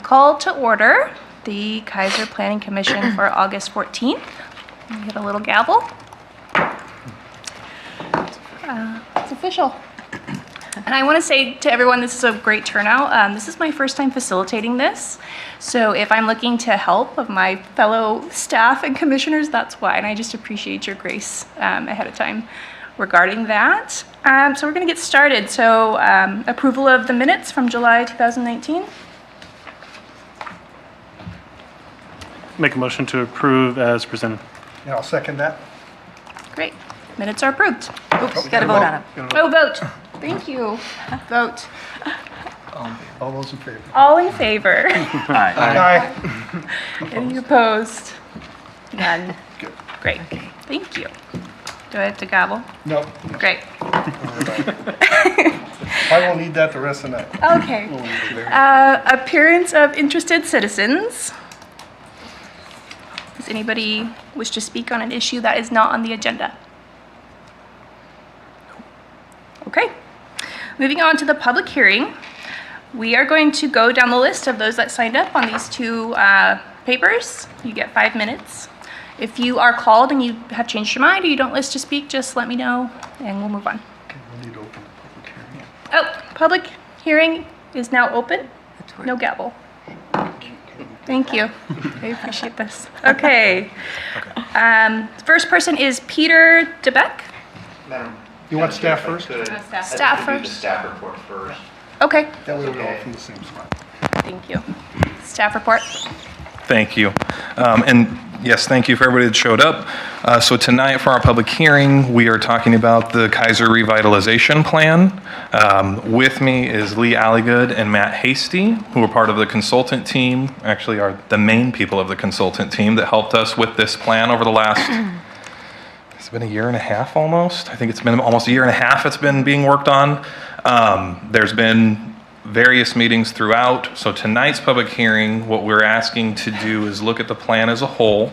Call to order the Kaiser Planning Commission for August 14th. We hit a little gavel. It's official. And I want to say to everyone, this is a great turnout. This is my first time facilitating this. So if I'm looking to help of my fellow staff and commissioners, that's why. And I just appreciate your grace ahead of time regarding that. So we're going to get started. So approval of the minutes from July 2019. Make a motion to approve as presented. Yeah, I'll second that. Great. Minutes are approved. Oops, got to vote on it. Oh, vote. Thank you. Vote. All those in favor? All in favor? Aye. Any opposed? None. Good. Great. Thank you. Do I have to gavel? No, Great. I won't need that the rest of the night. Okay. Appearance of interested citizens. Does anybody wish to speak on an issue that is not on the agenda? Okay. Moving on to the public hearing. We are going to go down the list of those that signed up on these two papers. You get 5 minutes. If you are called and you have changed your mind or you don't wish to speak, just let me know and we'll move on. Okay, we'll need to open the public hearing. Oh, public hearing is now open. No gavel. Thank you. I appreciate this. Okay. First person is Peter DeBeck. Madam, You want staff first? Staff do first. the staff report first. Okay. That way we're all from the same spot. Thank you. Staff report. Thank you. And yes, thank you for everybody that showed up. So tonight for our public hearing, we are talking about the Kaiser Revitalization Plan. With me is Lee Alligood and Matt Hasty, who are part of the consultant team, actually are the main people of the consultant team that helped us with this plan over the last, it's been a year and a half almost. I think it's been almost a year and a half it's been being worked on. There's been various meetings throughout. So tonight's public hearing, what we're asking to do is look at the plan as a whole,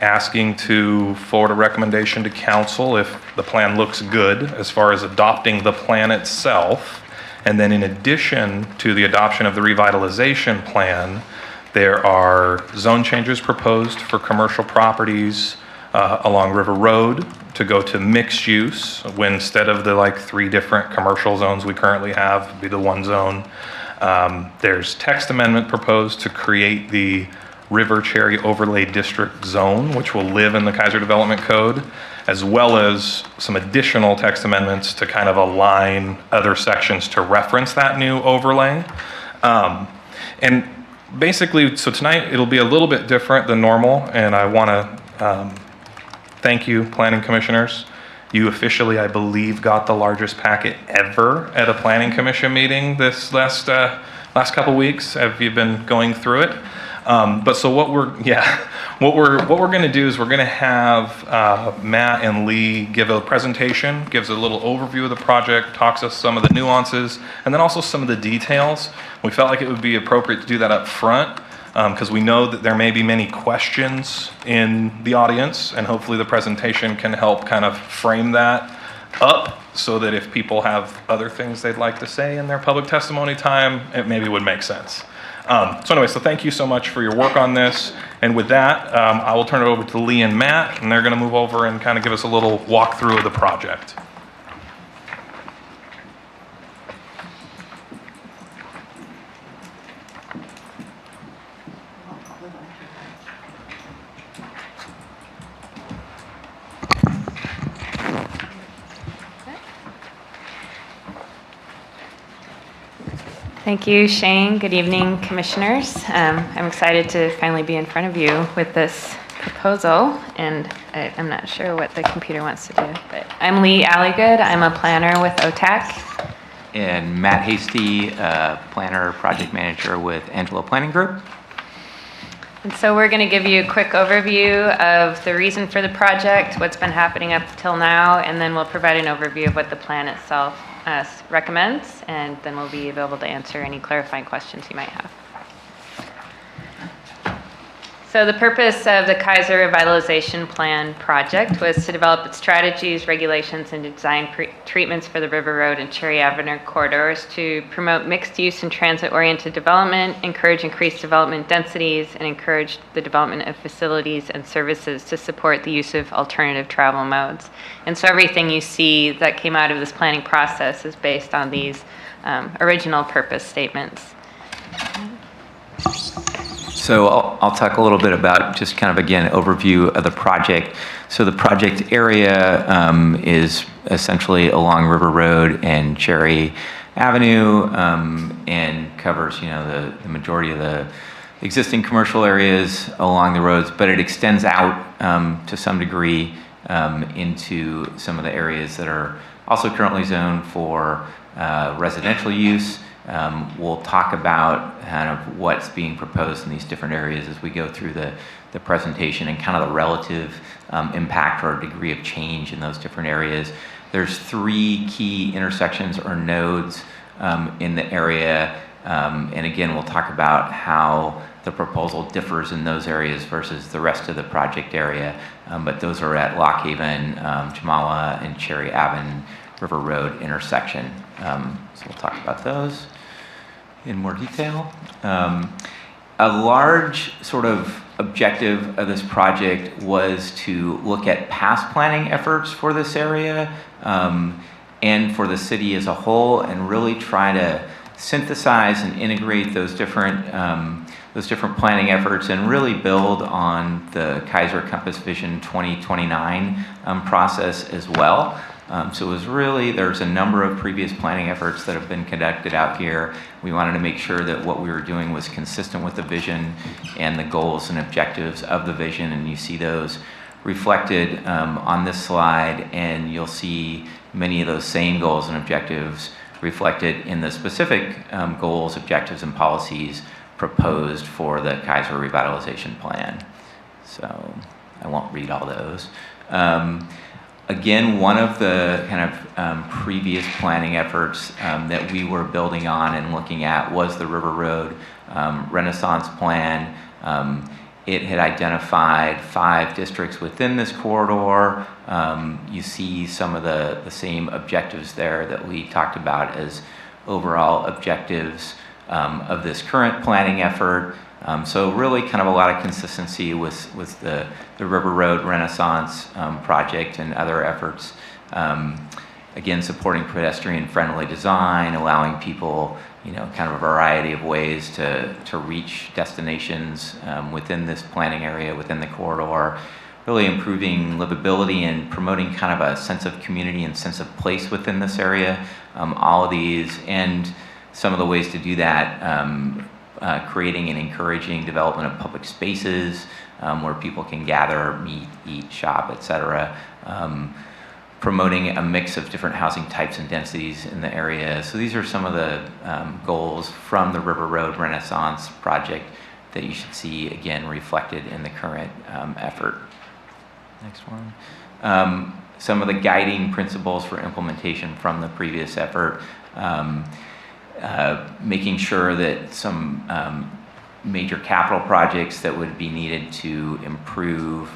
asking to forward a recommendation to council if the plan looks good as far as adopting the plan itself. And then in addition to the adoption of the revitalization plan, there are zone changes proposed for commercial properties along River Road to go to mixed use, when instead of the 3 different commercial zones we currently have, it'd be the one zone. There's text amendment proposed to create the River Cherry Overlay District Zone, which will live in the Kaiser Development Code, as well as some additional text amendments to kind of align other sections to reference that new overlay. And basically, so tonight it'll be a little bit different than normal, and I want to thank you, planning commissioners. You officially, I believe, got the largest packet ever at a planning commission meeting this last couple weeks. Have you been going through it? But so what we're going to do is we're going to have Matt and Lee give a presentation, gives a little overview of the project, talks us some of the nuances, and then also some of the details. We felt like it would be appropriate to do that up front, because we know that there may be many questions in the audience, and hopefully the presentation can help kind of frame that up so that if people have other things they'd like to say in their public testimony time, it maybe would make sense. So anyway, so thank you so much for your work on this. And with that, I will turn it over to Lee and Matt, and they're going to move over and kind of give us a little walkthrough of the project. Thank you, Shane. Good evening, commissioners. I'm excited to finally be in front of you with this proposal, and I'm not sure what the computer wants to do, but I'm Lee Alligood. I'm a planner with OTAC. And Matt Hasty, planner, project manager with Angelo Planning Group. And so we're going to give you a quick overview of the reason for the project, what's been happening up till now, and then we'll provide an overview of what the plan itself recommends, and then we'll be available to answer any clarifying questions you might have. So the purpose of the Kaiser Revitalization Plan project was to develop its strategies, regulations, and design treatments for the River Road and Cherry Avenue corridors to promote mixed-use and transit-oriented development, encourage increased development densities, and encourage the development of facilities and services to support the use of alternative travel modes. And so everything you see that came out of this planning process is based on these original purpose statements. So I'll talk a little bit about just kind of, again, overview of the project. So the project area is essentially along River Road and Cherry Avenue and covers, the majority of the existing commercial areas along the roads, but it extends out to some degree into some of the areas that are also currently zoned for residential use. We'll talk about kind of what's being proposed in these different areas as we go through the presentation and kind of the relative impact or degree of change in those different areas. There's 3 key intersections or nodes in the area, and again, we'll talk about how the proposal differs in those areas versus the rest of the project area, but those are at Lock Haven, Jamala, and Cherry Avenue River Road intersection. So we'll talk about those in more detail. A large sort of objective of this project was to look at past planning efforts for this area and for the city as a whole, and really try to synthesize and integrate those different planning efforts and really build on the Kaiser Compass Vision 2029 process as well. So it was really, there's a number of previous planning efforts that have been conducted out here. We wanted to make sure that what we were doing was consistent with the vision and the goals and objectives of the vision, and you see those reflected on this slide, and you'll see many of those same goals and objectives reflected in the specific goals, objectives, and policies proposed for the Kaiser Revitalization Plan. So I won't read all those. Again, one of the kind of previous planning efforts that we were building on and looking at was the River Road Renaissance Plan. It had identified 5 districts within this corridor. You see some of the same objectives there that we talked about as overall objectives of this current planning effort. So really kind of a lot of consistency with the River Road Renaissance project and other efforts. Again, supporting pedestrian-friendly design, allowing people, kind of a variety of ways to reach destinations within this planning area, within the corridor, really improving livability and promoting kind of a sense of community and sense of place within this area. All of these, and some of the ways to do that, creating and encouraging development of public spaces where people can gather, meet, eat, shop, etc. Promoting a mix of different housing types and densities in the area. So these are some of the goals from the River Road Renaissance project that you should see, again, reflected in the current effort. Next one. Some of the guiding principles for implementation from the previous effort. Making sure that some major capital projects that would be needed to improve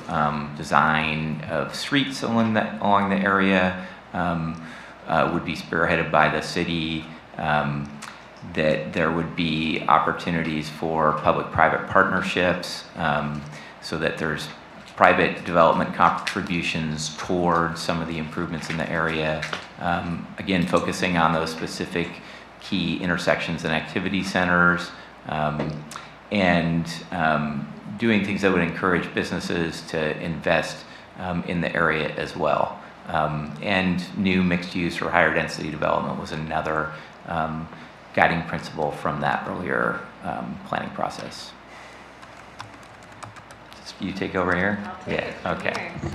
design of streets along the area would be spearheaded by the city, that there would be opportunities for public-private partnerships so that there's private development contributions towards some of the improvements in the area. Again, focusing on those specific key intersections and activity centers, and doing things that would encourage businesses to invest in the area as well. And new mixed use or higher density development was another guiding principle from that earlier planning process. You take over here? I'll take it from Okay. here.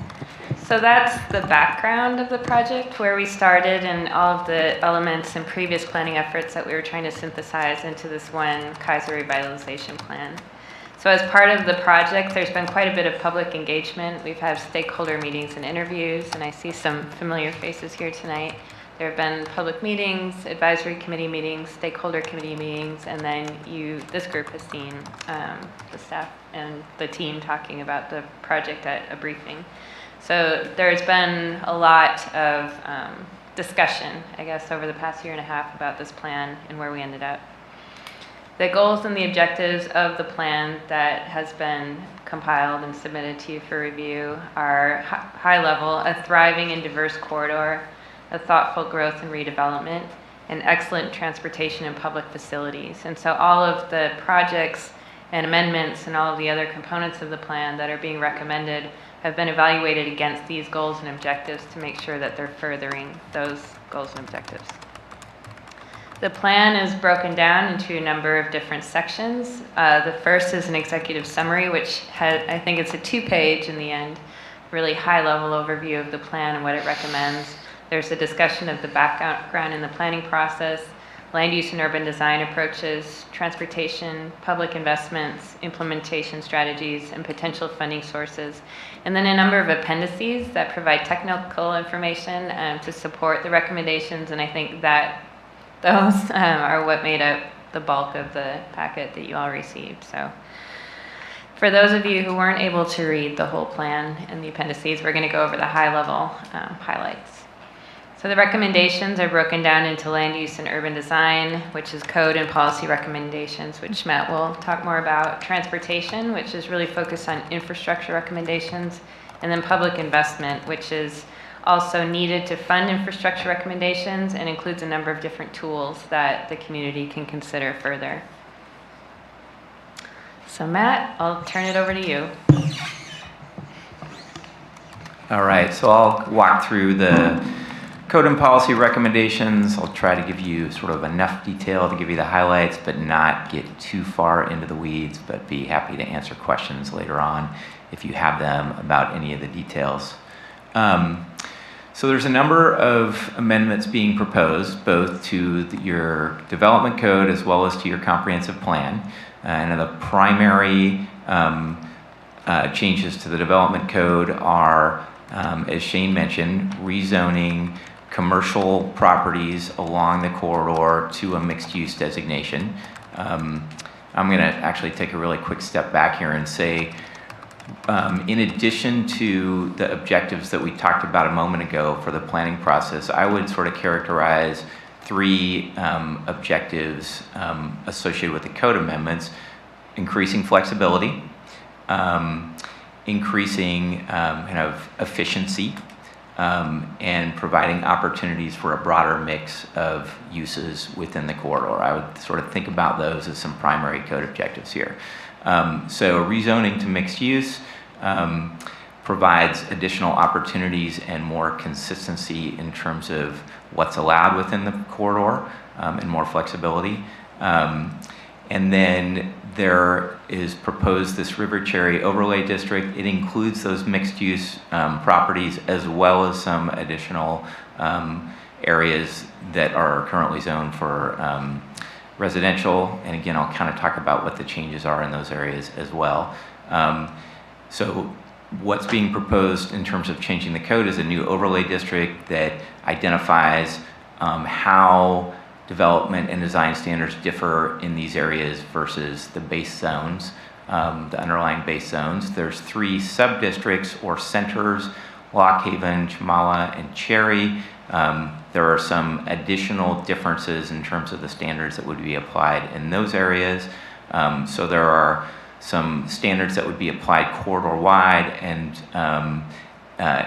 So that's the background of the project, where we started, and all of the elements and previous planning efforts that we were trying to synthesize into this one Kaiser Revitalization Plan. So as part of the project, there's been quite a bit of public engagement. We've had stakeholder meetings and interviews, and I see some familiar faces here tonight. there have been public meetings, advisory committee meetings, stakeholder committee meetings, and then this group has seen the staff and the team talking about the project at a briefing. So there's been a lot of discussion, I guess, over the past year and a half about this plan and where we ended up. The goals and the objectives of the plan that has been compiled and submitted to you for review are high level, a thriving and diverse corridor, a thoughtful growth and redevelopment, and excellent transportation and public facilities. And so all of the projects and amendments and all of the other components of the plan that are being recommended have been evaluated against these goals and objectives to make sure that they're furthering those goals and objectives. The plan is broken down into a number of different sections. The first is an executive summary, which I think it's a 2-page in the end, really high-level overview of the plan and what it recommends. There's a discussion of the background in the planning process, land use and urban design approaches, transportation, public investments, implementation strategies, and potential funding sources. And then a number of appendices that provide technical information to support the recommendations, and I think that those are what made up the bulk of the packet that you all received. So for those of you who weren't able to read the whole plan and the appendices, we're going to go over the high-level highlights. So the recommendations are broken down into land use and urban design, which is code and policy recommendations, which Matt will talk more about, transportation, which is really focused on infrastructure recommendations, and then public investment, which is also needed to fund infrastructure recommendations and includes a number of different tools that the community can consider further. So Matt, I'll turn it over to you. All right, so I'll walk through the code and policy recommendations. I'll try to give you sort of enough detail to give you the highlights, but not get too far into the weeds, but be happy to answer questions later on if you have them about any of the details. So there's a number of amendments being proposed, both to your development code as well as to your comprehensive plan. And the primary changes to the development code are, as Shane mentioned, rezoning commercial properties along the corridor to a mixed-use designation. I'm going to actually take a really quick step back here and say, in addition to the objectives that we talked about a moment ago for the planning process, I would sort of characterize 3 objectives associated with the code amendments: increasing flexibility, increasing kind of efficiency, and providing opportunities for a broader mix of uses within the corridor. I would sort of think about those as some primary code objectives here. So rezoning to mixed use provides additional opportunities and more consistency in terms of what's allowed within the corridor, and more flexibility. And then there is proposed this River Cherry Overlay District. It includes those mixed-use properties as well as some additional areas that are currently zoned for residential. And again, I'll kind of talk about what the changes are in those areas as well. So what's being proposed in terms of changing the code is a new overlay district that identifies how development and design standards differ in these areas versus the base zones, the underlying base zones. There's 3 sub-districts or centers: Lock Haven, Chamala, and Cherry. There are some additional differences in terms of the standards that would be applied in those areas. So there are some standards that would be applied corridor-wide and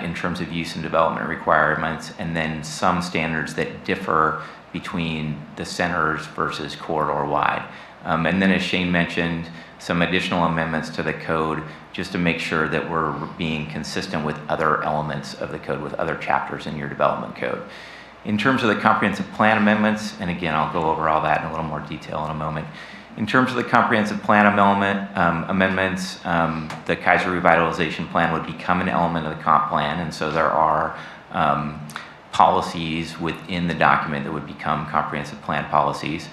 in terms of use and development requirements, and then some standards that differ between the centers versus corridor-wide. And then, as Shane mentioned, some additional amendments to the code just to make sure that we're being consistent with other elements of the code, with other chapters in your development code. In terms of the comprehensive plan amendments, and again, I'll go over all that in a little more detail in a moment. In terms of the comprehensive plan amendments, the Kaiser Revitalization Plan would become an element of the comp plan, and so there are policies within the document that would become comprehensive plan policies.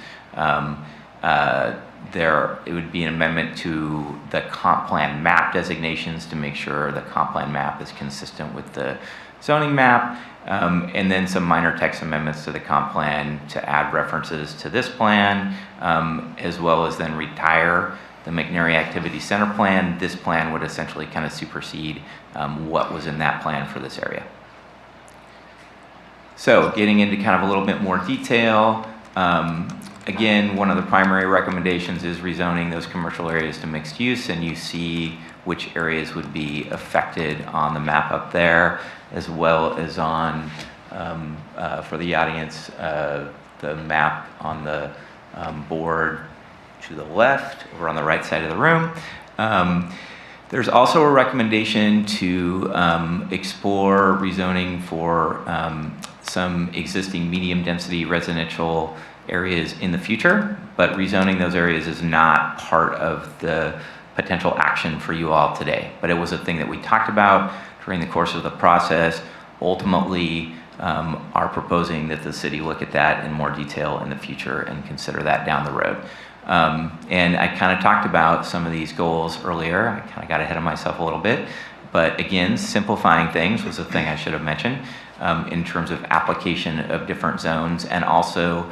It would be an amendment to the comp plan map designations to make sure the comp plan map is consistent with the zoning map. And then some minor text amendments to the comp plan to add references to this plan, as well as then retire the McNary Activity Center plan. This plan would essentially kind of supersede what was in that plan for this area. So getting into kind of a little bit more detail, again, one of the primary recommendations is rezoning those commercial areas to mixed use, and you see which areas would be affected on the map up there, as well as on, for the audience, the map on the board to the left, or on the right side of the room. There's also a recommendation to explore rezoning for some existing medium-density residential areas in the future, but rezoning those areas is not part of the potential action for you all today. But it was a thing that we talked about during the course of the process. Ultimately, are proposing that the city look at that in more detail in the future and consider that down the road. And I kind of talked about some of these goals earlier. I kind of got ahead of myself a little bit. But again, simplifying things was a thing I should have mentioned in terms of application of different zones, and also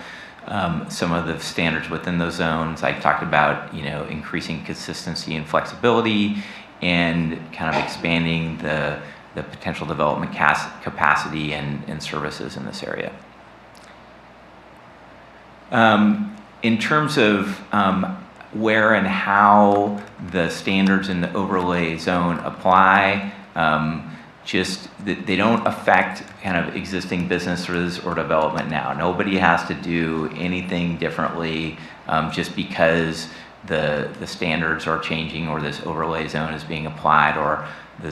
some of the standards within those zones. I talked about, increasing consistency and flexibility, and kind of expanding the potential development capacity and services in this area. In terms of where and how the standards in the overlay zone apply, they don't affect kind of existing businesses or development now. Nobody has to do anything differently just because the standards are changing, or this overlay zone is being applied, or the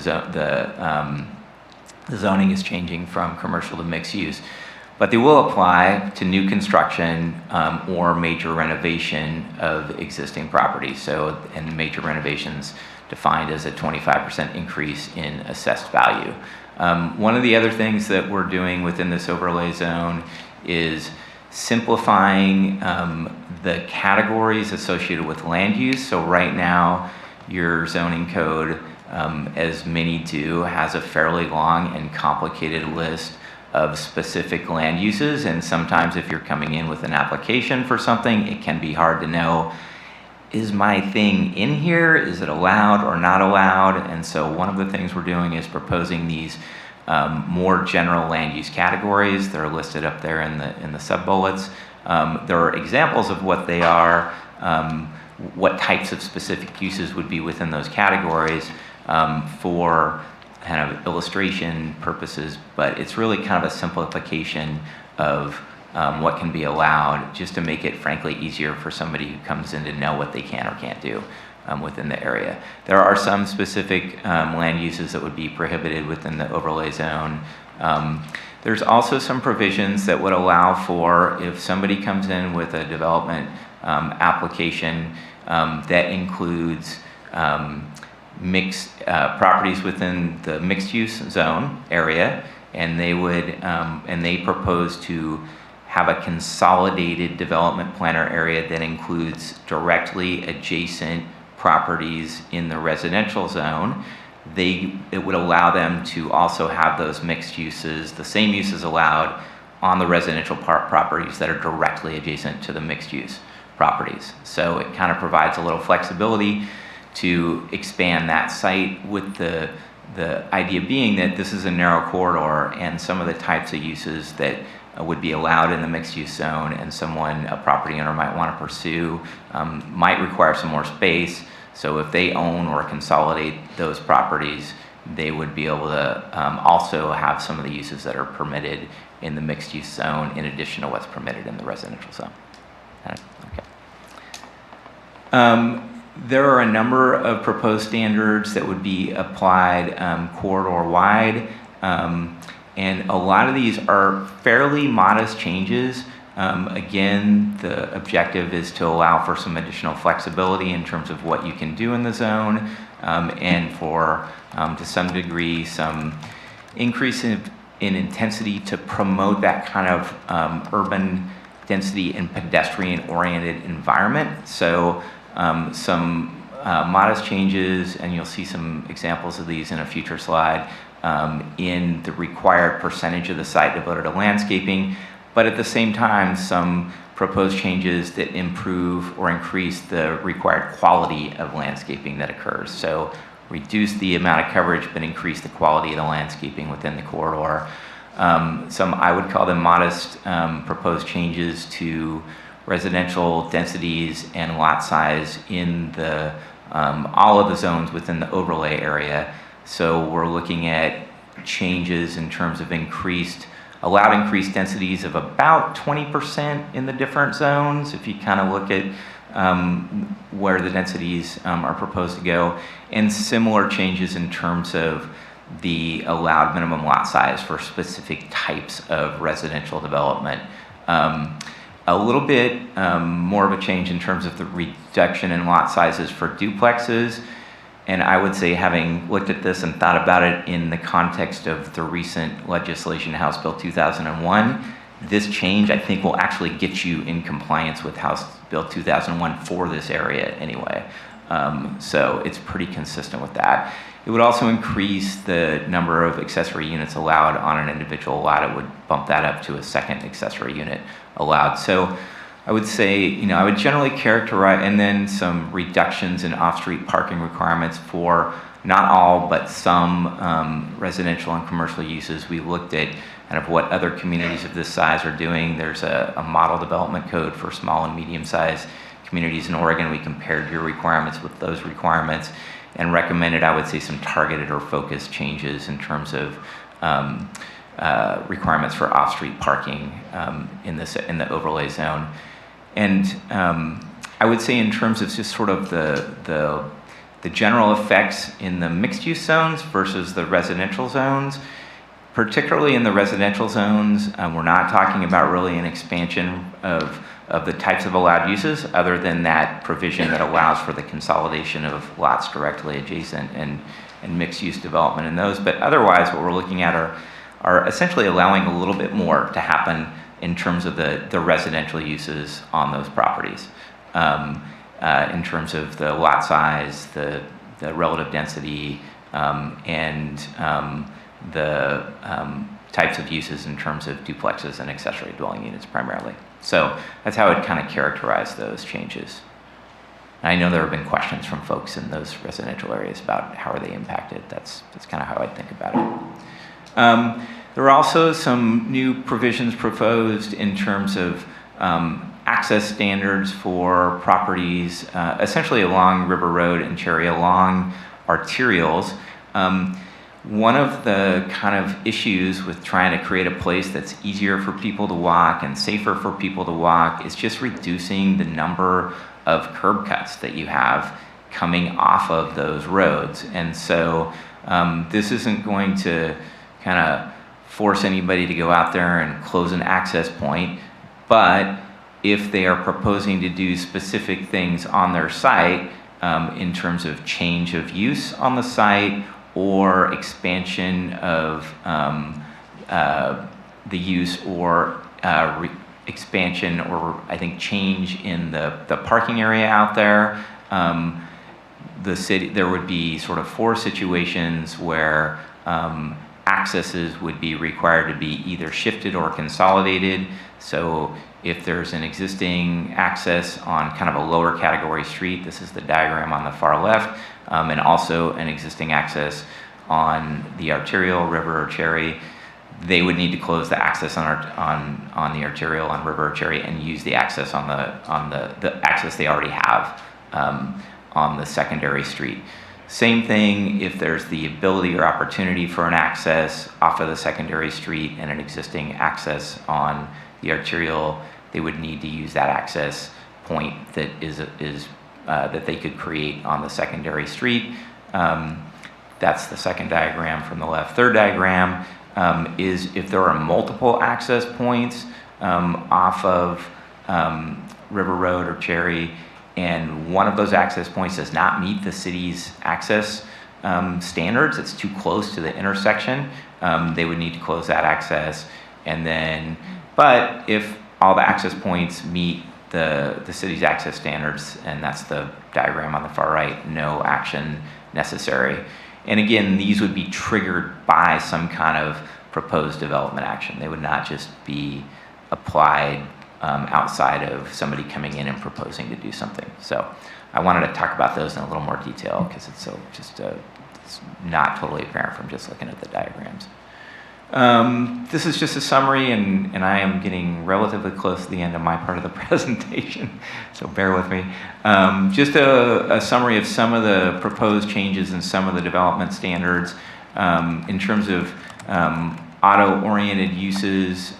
zoning is changing from commercial to mixed use. But they will apply to new construction or major renovation of existing properties. So, and major renovations defined as a 25% increase in assessed value. One of the other things that we're doing within this overlay zone is simplifying the categories associated with land use. So right now, your zoning code, as many do, has a fairly long and complicated list of specific land uses, and sometimes if you're coming in with an application for something, it can be hard to know, is my thing in here? Is it allowed or not allowed? And so one of the things we're doing is proposing these more general land use categories. They're listed up there in the sub-bullets. There are examples of what they are, what types of specific uses would be within those categories for kind of illustration purposes, but it's really kind of a simplification of what can be allowed, just to make it frankly easier for somebody who comes in to know what they can or can't do within the area. There are some specific land uses that would be prohibited within the overlay zone. There's also some provisions that would allow for, if somebody comes in with a development application that includes mixed properties within the mixed use zone area, and they would and they propose to have a consolidated development planner area that includes directly adjacent properties in the residential zone. It would allow them to also have those mixed uses, the same uses allowed on the residential properties that are directly adjacent to the mixed use properties. So it kind of provides a little flexibility to expand that site, with the idea being that this is a narrow corridor, and some of the types of uses that would be allowed in the mixed use zone and a property owner might want to pursue might require some more space. So if they own or consolidate those properties, they would be able to also have some of the uses that are permitted in the mixed use zone in addition to what's permitted in the residential zone. Okay. There are a number of proposed standards that would be applied corridor-wide, and a lot of these are fairly modest changes. Again, the objective is to allow for some additional flexibility in terms of what you can do in the zone, and for, to some degree, some increase in intensity to promote that kind of urban density and pedestrian-oriented environment. So some modest changes, and you'll see some examples of these in a future slide, in the required percentage of the site devoted to landscaping, but at the same time, some proposed changes that improve or increase the required quality of landscaping that occurs. So reduce the amount of coverage, but increase the quality of the landscaping within the corridor. Some, I would call them modest proposed changes to residential densities and lot size in the all of the zones within the overlay area. So we're looking at changes in terms of allowed increased densities of about 20% in the different zones. If you kind of look at where the densities are proposed to go, and similar changes in terms of the allowed minimum lot size for specific types of residential development. A little bit more of a change in terms of the reduction in lot sizes for duplexes. And I would say, having looked at this and thought about it in the context of the recent legislation, House Bill 2001, this change, I think, will actually get you in compliance with House Bill 2001 for this area anyway. So it's pretty consistent with that. It would also increase the number of accessory units allowed on an individual lot. It would bump that up to a second accessory unit allowed. So I would say, I would generally characterize, and then some reductions in off-street parking requirements for not all, but some residential and commercial uses. We looked at kind of what other communities of this size are doing. There's a model development code for small and medium-sized communities in Oregon. We compared your requirements with those requirements and recommended, I would say, some targeted or focused changes in terms of requirements for off-street parking in the overlay zone. And I would say, in terms of just sort of the general effects in the mixed-use zones versus the residential zones, particularly in the residential zones, we're not talking about really an expansion of the types of allowed uses, other than that provision that allows for the consolidation of lots directly adjacent and mixed-use development in those. But otherwise, what we're looking at are essentially allowing a little bit more to happen in terms of the residential uses on those properties, in terms of the lot size, the relative density, and the types of uses in terms of duplexes and accessory dwelling units primarily. So that's how I'd kind of characterize those changes. And I know there have been questions from folks in those residential areas about how are they impacted. That's kind of how I think about it. There are also some new provisions proposed in terms of access standards for properties, essentially along River Road and Cherry, along arterials. One of the kind of issues with trying to create a place that's easier for people to walk and safer for people to walk is just reducing the number of curb cuts that you have coming off of those roads. And so this isn't going to kind of force anybody to go out there and close an access point, but if they are proposing to do specific things on their site in terms of change of use on the site, or expansion of the use, or expansion, or I think change in the parking area out there. The city, there would be sort of 4 situations where accesses would be required to be either shifted or consolidated. So if there's an existing access on kind of a lower category street, this is the diagram on the far left, and also an existing access on the arterial, River or Cherry, they would need to close the access on the arterial on River or Cherry and use the access on the access they already have on the secondary street. Same thing if there's the ability or opportunity for an access off of the secondary street and an existing access on the arterial, they would need to use that access point that is that they could create on the secondary street. That's the second diagram from the left. Third diagram is if there are multiple access points off of River Road or Cherry, and one of those access points does not meet the city's access standards, it's too close to the intersection, they would need to close that access. And then, but if all the access points meet the city's access standards, and that's the diagram on the far right, no action necessary. And again, these would be triggered by some kind of proposed development action. They would not just be applied outside of somebody coming in and proposing to do something. So I wanted to talk about those in a little more detail because it's it's not totally apparent from just looking at the diagrams. This is just a summary, and I am getting relatively close to the end of my part of the presentation, so bear with me. Just a summary of some of the proposed changes in some of the development standards in terms of auto-oriented uses,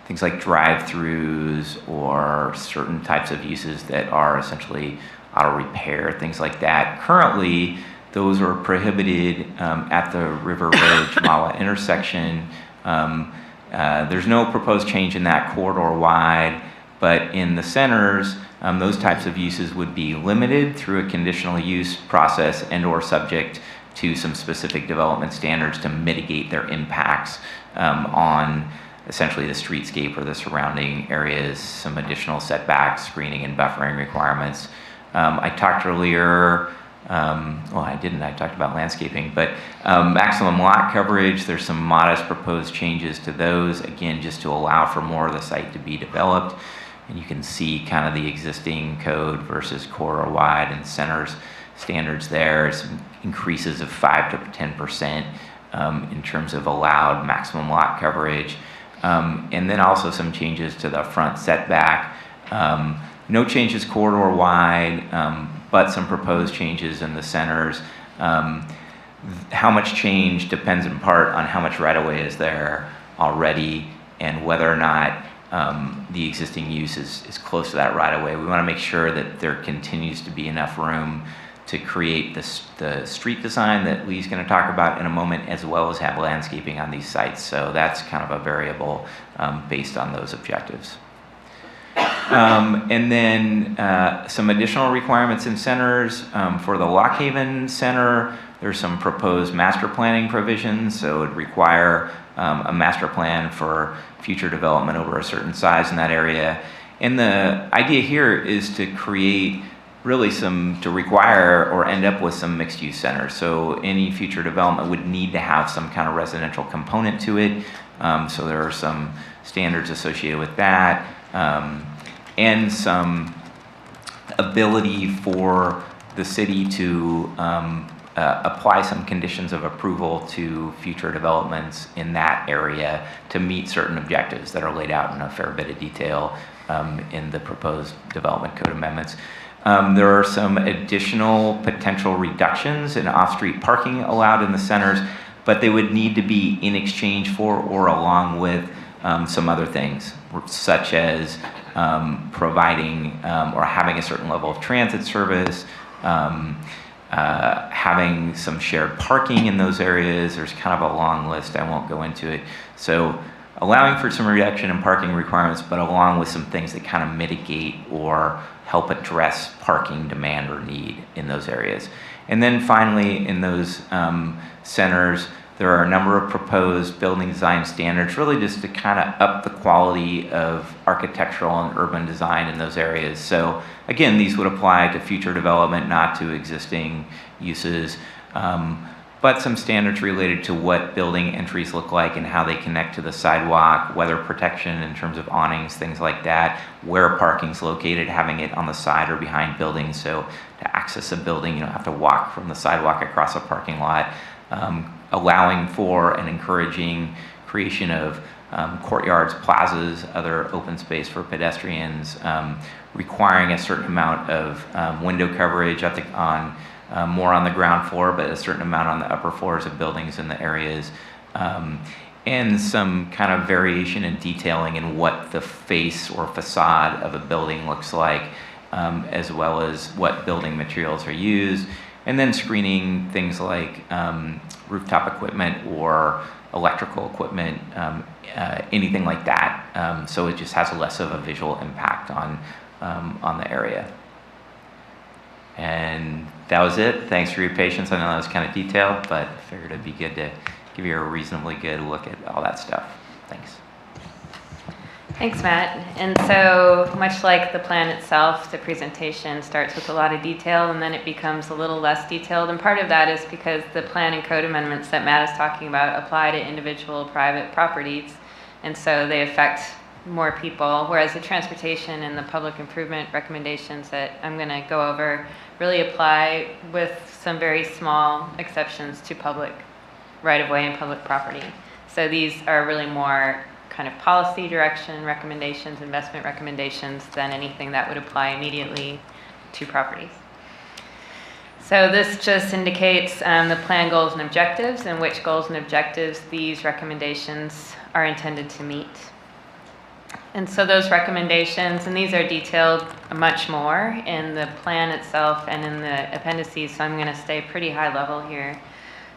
things like drive-throughs or certain types of uses that are essentially auto repair, things like that. Currently, those are prohibited at the River Road Jamala intersection. There's no proposed change in that corridor wide, but in the centers, those types of uses would be limited through a conditional use process and or subject to some specific development standards to mitigate their impacts on essentially the streetscape or the surrounding areas, some additional setbacks, screening and buffering requirements. I talked earlier, well, I didn't, I talked about landscaping, but maximum lot coverage, there's some modest proposed changes to those, again, just to allow for more of the site to be developed. And you can see kind of the existing code versus corridor wide and centers standards there, some increases of 5 to 10% in terms of allowed maximum lot coverage. And then also some changes to the front setback. No changes corridor wide, but some proposed changes in the centers. How much change depends in part on how much right-of-way is there already and whether or not the existing use is close to that right-of-way. We want to make sure that there continues to be enough room to create the street design that Lee's going to talk about in a moment, as well as have landscaping on these sites. So that's kind of a variable based on those objectives. And then some additional requirements in centers. For the Lock Haven Center, there's some proposed master planning provisions. So it would require a master plan for future development over a certain size in that area. And the idea here is to create really to require or end up with some mixed use centers. So any future development would need to have some kind of residential component to it. So there are some standards associated with that. And some ability for the city to apply some conditions of approval to future developments in that area to meet certain objectives that are laid out in a fair bit of detail in the proposed development code amendments. There are some additional potential reductions in off-street parking allowed in the centers, but they would need to be in exchange for or along with some other things, such as providing or having a certain level of transit service, having some shared parking in those areas. There's kind of a long list. I won't go into it. So allowing for some reduction in parking requirements, but along with some things that kind of mitigate or help address parking demand or need in those areas. And then finally, in those centers, there are a number of proposed building design standards, really just to kind of up the quality of architectural and urban design in those areas. So again, these would apply to future development, not to existing uses, but some standards related to what building entries look like and how they connect to the sidewalk, weather protection in terms of awnings, things like that, where parking's located, having it on the side or behind buildings. So to access a building, you don't have to walk from the sidewalk across a parking lot. Allowing for and encouraging creation of courtyards, plazas, other open space for pedestrians, requiring a certain amount of window coverage, I think more on the ground floor, but a certain amount on the upper floors of buildings in the areas, and some kind of variation in detailing in what the face or facade of a building looks like, as well as what building materials are used. And then screening things like rooftop equipment or electrical equipment, anything like that. So it just has less of a visual impact on the area. And that was it. Thanks for your patience. I know that was kind of detailed, but I figured it'd be good to give you a reasonably good look at all that stuff. Thanks. Thanks, Matt. And so, much like the plan itself, the presentation starts with a lot of detail and then it becomes a little less detailed. And part of that is because the plan and code amendments that Matt is talking about apply to individual private properties. And so they affect more people, whereas the transportation and the public improvement recommendations that I'm going to go over really apply with some very small exceptions to public right-of-way and public property. So these are really more kind of policy direction recommendations, investment recommendations than anything that would apply immediately to properties. So this just indicates the plan goals and objectives and which goals and objectives these recommendations are intended to meet. And so those recommendations, and these are detailed much more in the plan itself and in the appendices, so I'm going to stay pretty high level here.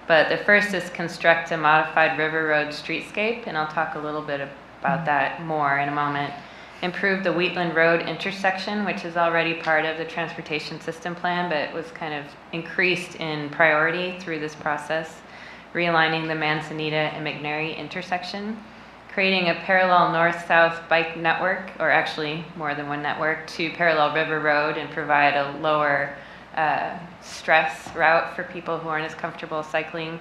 But the first is construct a modified river road streetscape, and I'll talk a little bit about that more in a moment. Improve the Wheatland Road intersection, which is already part of the transportation system plan, but was kind of increased in priority through this process. Realigning the Manzanita and McNary intersection. Creating a parallel north-south bike network, or actually more than one network, to parallel River Road and provide a lower stress route for people who aren't as comfortable cycling.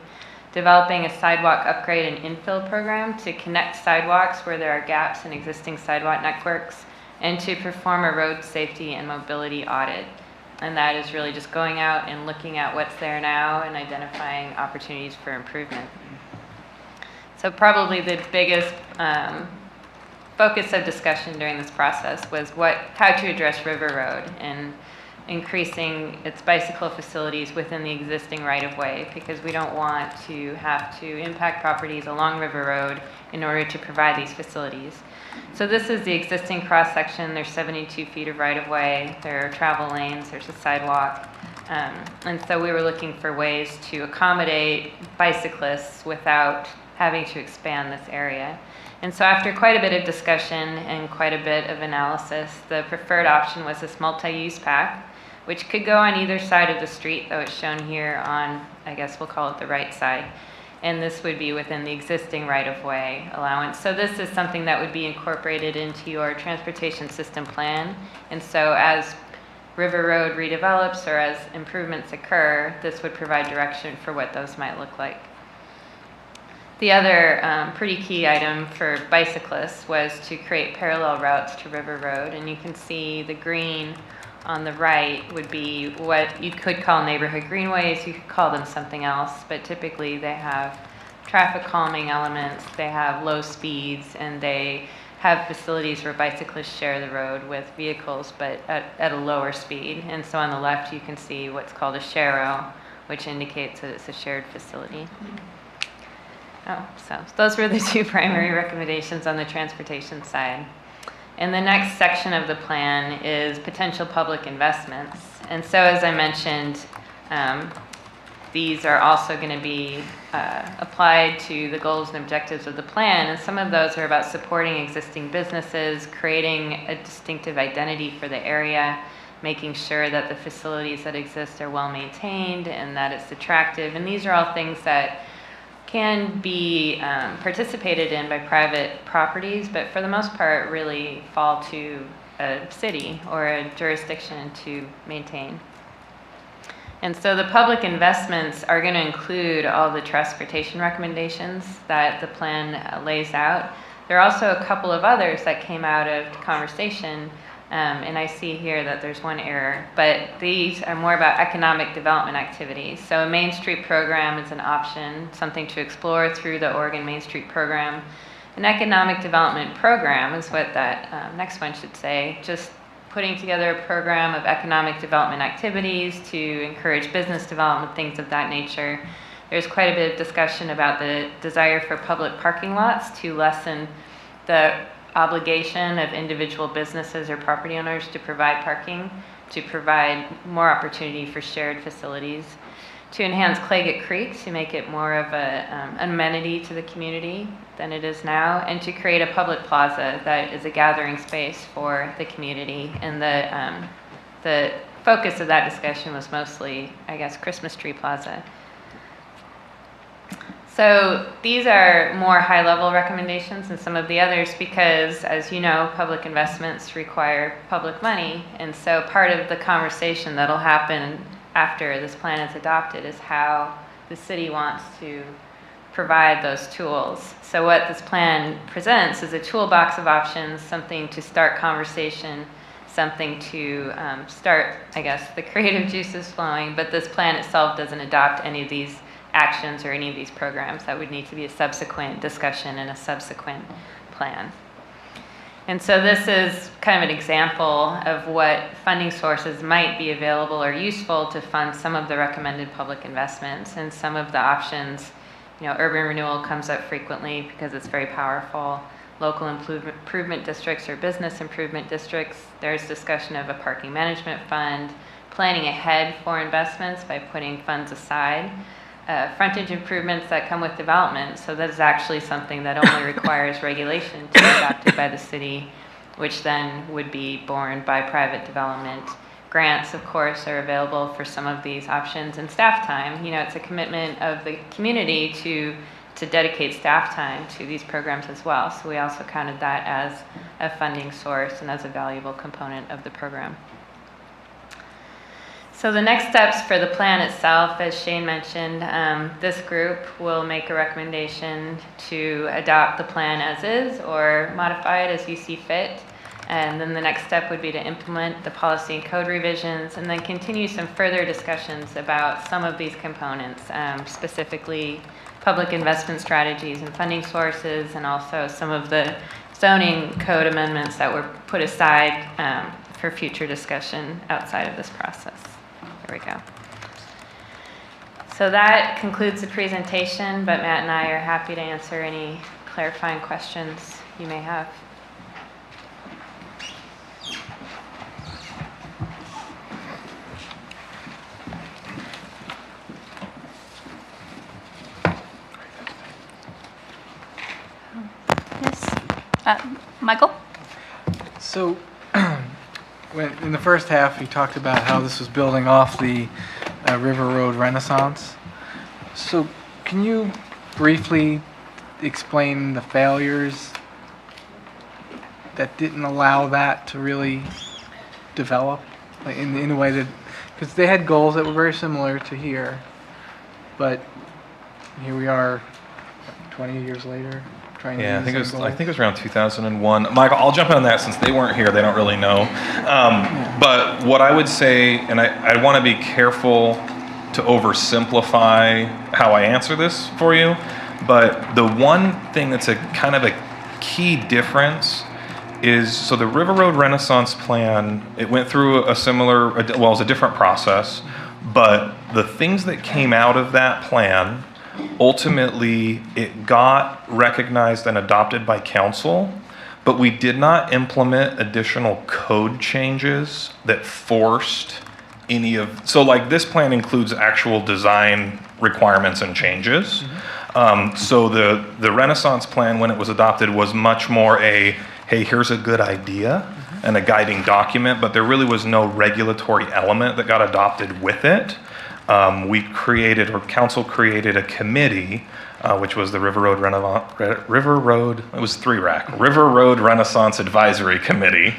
Developing a sidewalk upgrade and infill program to connect sidewalks where there are gaps in existing sidewalk networks, and to perform a road safety and mobility audit. And that is really just going out and looking at what's there now and identifying opportunities for improvement. So probably the biggest focus of discussion during this process was how to address River Road and increasing its bicycle facilities within the existing right-of-way, because we don't want to have to impact properties along River Road in order to provide these facilities. So this is the existing cross-section. There's 72 feet of right-of-way. There are travel lanes. There's a sidewalk. And so we were looking for ways to accommodate bicyclists without having to expand this area. And so after quite a bit of discussion and quite a bit of analysis, the preferred option was this multi-use path, which could go on either side of the street, though it's shown here on, I guess we'll call it the right side. And this would be within the existing right-of-way allowance. So this is something that would be incorporated into your transportation system plan. And so as River Road redevelops or as improvements occur, this would provide direction for what those might look like. The other pretty key item for bicyclists was to create parallel routes to River Road. And you can see the green on the right would be what you could call neighborhood greenways. You could call them something else, but typically they have traffic calming elements, they have low speeds, and they have facilities where bicyclists share the road with vehicles, but at a lower speed. And so on the left you can see what's called a sharrow, which indicates that it's a shared facility. So those were the two primary recommendations on the transportation side. And the next section of the plan is potential public investments. And so as I mentioned, these are also going to be applied to the goals and objectives of the plan. And some of those are about supporting existing businesses, creating a distinctive identity for the area, making sure that the facilities that exist are well maintained and that it's attractive. And these are all things that can be participated in by private properties, but for the most part really fall to a city or a jurisdiction to maintain. And so the public investments are going to include all the transportation recommendations that the plan lays out. There are also a couple of others that came out of conversation, and I see here that there's one error, but these are more about economic development activities. So a Main Street program is an option, something to explore through the Oregon Main Street program. An economic development program is what that next one should say, just putting together a program of economic development activities to encourage business development, things of that nature. There's quite a bit of discussion about the desire for public parking lots to lessen the obligation of individual businesses or property owners to provide parking, to provide more opportunity for shared facilities, to enhance Claggett Creek to make it more of an amenity to the community than it is now, and to create a public plaza that is a gathering space for the community. And the focus of that discussion was mostly, I guess, Christmas Tree Plaza. So these are more high-level recommendations than some of the others because, as you know, public investments require public money. And so part of the conversation that'll happen after this plan is adopted is how the city wants to provide those tools. So what this plan presents is a toolbox of options, something to start conversation, something to start, I guess, the creative juices flowing. But this plan itself doesn't adopt any of these actions or any of these programs. That would need to be a subsequent discussion and a subsequent plan. And so this is kind of an example of what funding sources might be available or useful to fund some of the recommended public investments. And some of the options, urban renewal comes up frequently because it's very powerful. Local improvement districts or business improvement districts. There's discussion of a parking management fund, planning ahead for investments by putting funds aside. Frontage improvements that come with development. So that is actually something that only requires regulation to be adopted by the city, which then would be borne by private development. Grants, of course, are available for some of these options, and staff time. It's a commitment of the community to dedicate staff time to these programs as well. So we also counted that as a funding source and as a valuable component of the program. So the next steps for the plan itself, as Shane mentioned, this group will make a recommendation to adopt the plan as is or modify it as you see fit. And then the next step would be to implement the policy and code revisions and then continue some further discussions about some of these components, specifically public investment strategies and funding sources, and also some of the zoning code amendments that were put aside for future discussion outside of this process. There we go. So that concludes the presentation, but Matt and I are happy to answer any clarifying questions you may have. Yes. Michael? So, in the first half, you talked about how this was building off the River Road Renaissance. So, can you briefly explain the failures that didn't allow that to really develop in a way that, because they had goals that were very similar to here, but here we are 20 years later. Yeah, I think it was around 2001. Michael, I'll jump in on that since they weren't here. They don't really know. But what I would say, and I want to be careful to oversimplify how I answer this for you, but the one thing that's a kind of a key difference is, so the River Road Renaissance Plan, it went through a similar, well, it was a different process, but the things that came out of that plan, ultimately, it got recognized and adopted by council, but we did not implement additional code changes that forced any of, so like this plan includes actual design requirements and changes. So the Renaissance Plan, when it was adopted, was much more a, hey, here's a good idea and a guiding document, but there really was no regulatory element that got adopted with it. Council created a committee, which was the River Road Renaissance Advisory Committee,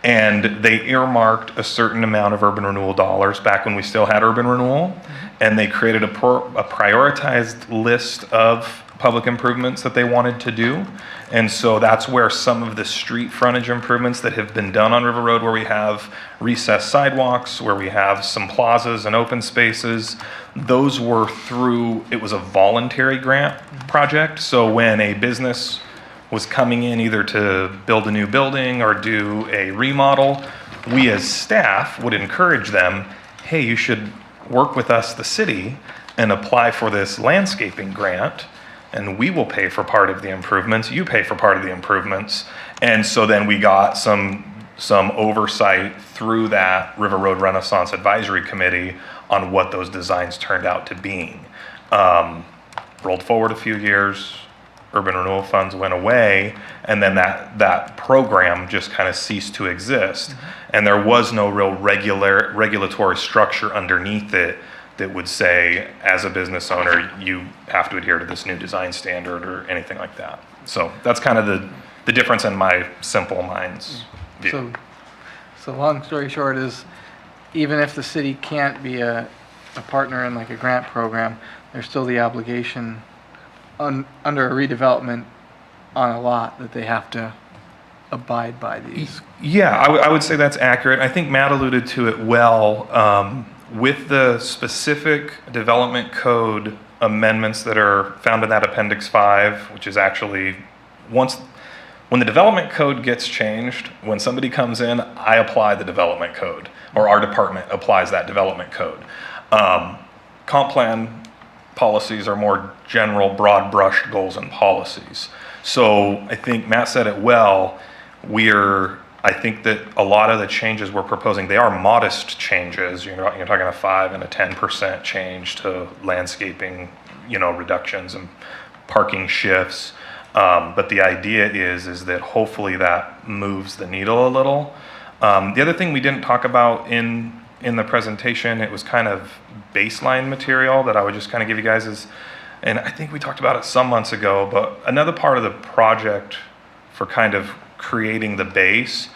and they earmarked a certain amount of urban renewal dollars back when we still had urban renewal, and they created a prioritized list of public improvements that they wanted to do. And so that's where some of the street frontage improvements that have been done on River Road, where we have recessed sidewalks, where we have some plazas and open spaces, those were through, it was a voluntary grant project. So when a business was coming in either to build a new building or do a remodel, we as staff would encourage them, hey, you should work with us, the city, and apply for this landscaping grant, and we will pay for part of the improvements, you pay for part of the improvements. And so then we got some oversight through that River Road Renaissance Advisory Committee on what those designs turned out to being. Rolled forward a few years, urban renewal funds went away, and then that program just kind of ceased to exist. And there was no real regulatory structure underneath it that would say, as a business owner, you have to adhere to this new design standard or anything like that. So that's kind of the difference in my simple mind's view. So long story short is, even if the city can't be a partner in like a grant program, there's still the obligation under a redevelopment on a lot that they have to abide by these. Yeah, I would say that's accurate. I think Matt alluded to it well. With the specific development code amendments that are found in that Appendix 5, which is actually when the development code gets changed, when somebody comes in, I apply the development code, or our department applies that development code. Comp plan policies are more general, broad brushed goals and policies. So I think Matt said it well. I think that a lot of the changes we're proposing, they are modest changes. You're talking a 5 and a 10% change to landscaping, reductions and parking shifts. But the idea is that hopefully that moves the needle a little. The other thing we didn't talk about in the presentation, it was kind of baseline material that I would just kind of give you guys is, and I think we talked about it some months ago, but another part of the project for kind of creating the base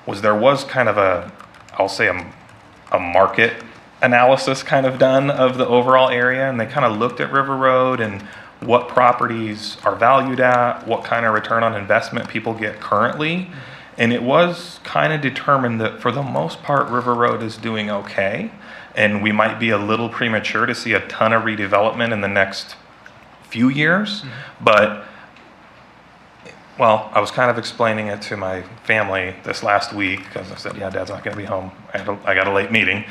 was there was kind of I'll say a market analysis kind of done of the overall area, and they kind of looked at River Road and what properties are valued at, what kind of return on investment people get currently. And it was kind of determined that for the most part, River Road is doing okay. And we might be a little premature to see a ton of redevelopment in the next few years. But, well, I was kind of explaining it to my family this last week because I said, yeah, Dad's not going to be home. I got a late meeting.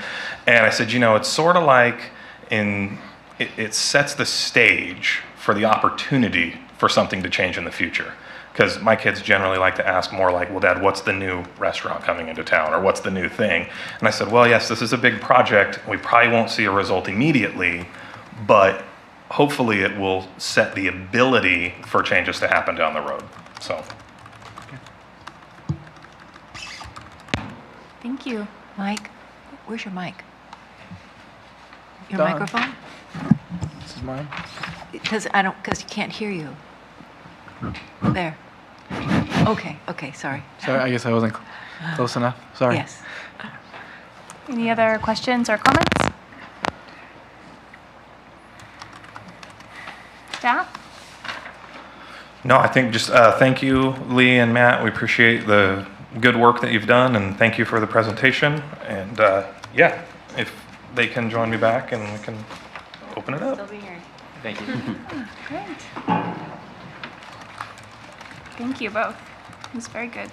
And I said, it's sort of like it sets the stage for the opportunity for something to change in the future. Because my kids generally like to ask more like, well, Dad, what's the new restaurant coming into town? Or what's the new thing? And I said, well, yes, this is a big project. We probably won't see a result immediately, but hopefully it will set the ability for changes to happen down the road. So. Thank you. Mike, where's your mic? Your Don. microphone? This is mine. Because you can't hear you. There. Okay, sorry. Sorry, I guess I wasn't close enough. Sorry. Yes. Any other questions or comments? Staff? No, I think just thank you, Lee and Matt. We appreciate the good work that you've done, and thank you for the presentation. And yeah, if they can join me back and we can open it up. Still be here. Thank you. Great. Thank you both. It was very good.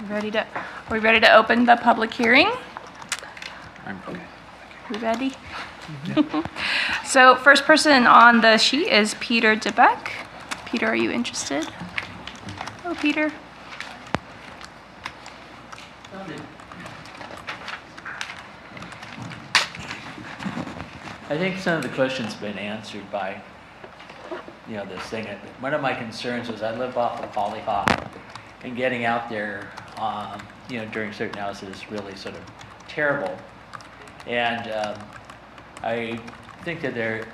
Are we ready to open the public hearing? We ready? So first person on the sheet is Peter DeBeck. Peter, are you interested? Oh, Peter. I think some of the questions have been answered by, this thing. One of my concerns was I live off of Hollyhock, and getting out there, during certain hours is really sort of terrible. And I think that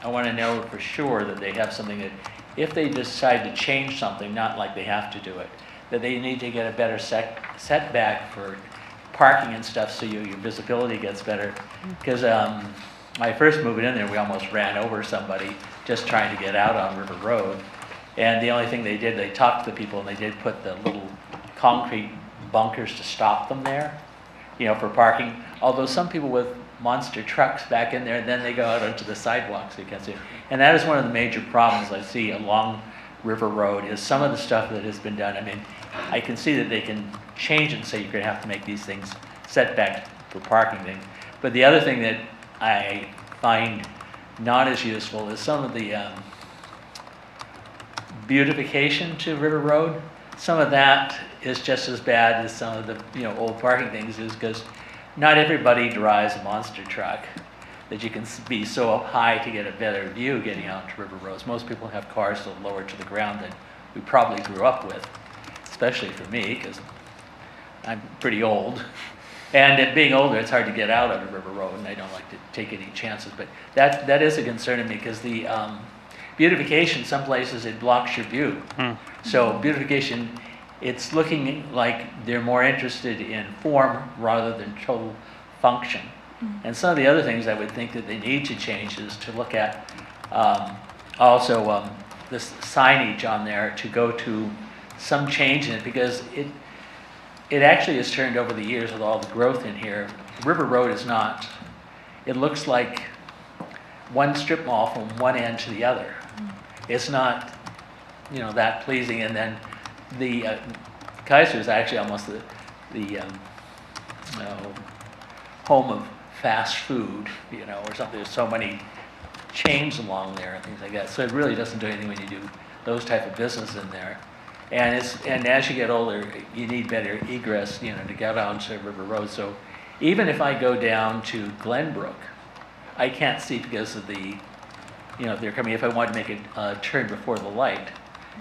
I want to know for sure that they have something that, if they decide to change something, not like they have to do it, that they need to get a better setback for parking and stuff so your visibility gets better. Because my first moving in there, we almost ran over somebody just trying to get out on River Road. And the only thing they did, they talked to the people and they did put the little concrete bunkers to stop them there, for parking. Although some people with monster trucks back in there, and then they go out onto the sidewalk so you can't see it. And that is one of the major problems I see along River Road is some of the stuff that has been done. I mean, I can see that they can change it and say you're going to have to make these things setback for parking things. But the other thing that I find not as useful is some of the beautification to River Road. Some of that is just as bad as some of the old parking things is because not everybody drives a monster truck that you can be so up high to get a better view getting out to River Roads. Most people have cars so lower to the ground than we probably grew up with, especially for me, because I'm pretty old. And it being older, it's hard to get out on a river road, and I don't like to take any chances. But that is a concern to me, because the beautification, some places it blocks your view. So beautification, it's looking like they're more interested in form rather than total function. And some of the other things I would think that they need to change is to look at also this signage on there, to go to some change in it, because it actually has turned over the years with all the growth in here. River Road is not, it looks like one strip mall from one end to the other. It's not, that pleasing. And then the Kaiser is actually almost the home of fast food, or something. There's so many chains along there and things like that. So it really doesn't do anything when you do those type of business in there. And as you get older, you need better egress, to get onto River Road. So even if I go down to Glenbrook, I can't see because of the, they're coming. If I want to make a turn before the light,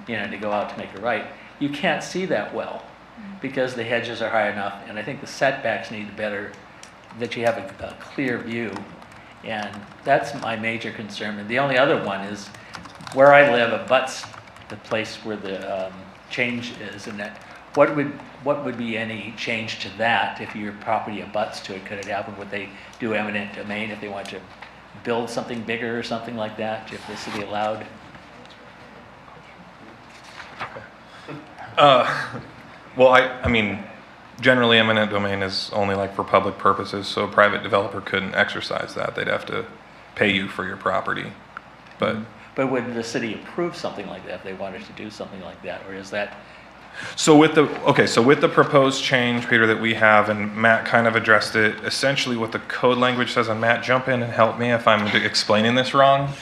to go out to make a right, you can't see that well because the hedges are high enough. And I think the setbacks need better, that you have a clear view. And that's my major concern. And the only other one is where I live abuts the place where the change is, and that what would be any change to that if your property abuts to it? Could it happen? Would they do eminent domain if they want to build something bigger or something like that, if the city allowed? Well, I mean, generally eminent domain is only like for public purposes, so a private developer couldn't exercise that. They'd have to pay you for your property. But would the city approve something like that if they wanted to do something like that, or is that? so with the proposed change, Peter, that we have, and Matt kind of addressed it, essentially what the code language says, and Matt, jump in and help me if I'm explaining this wrong.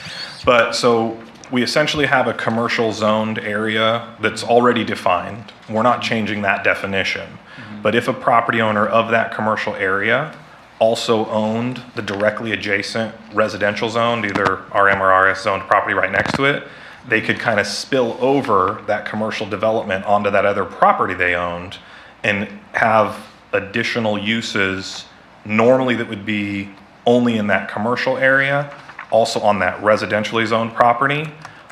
But so we essentially have a commercial zoned area that's already defined. We're not changing that definition. But if a property owner of that commercial area also owned the directly adjacent residential zone, either RM or RS zoned property right next to it, they could kind of spill over that commercial development onto that other property they owned and have additional uses normally that would be only in that commercial area, also on that residentially zoned property,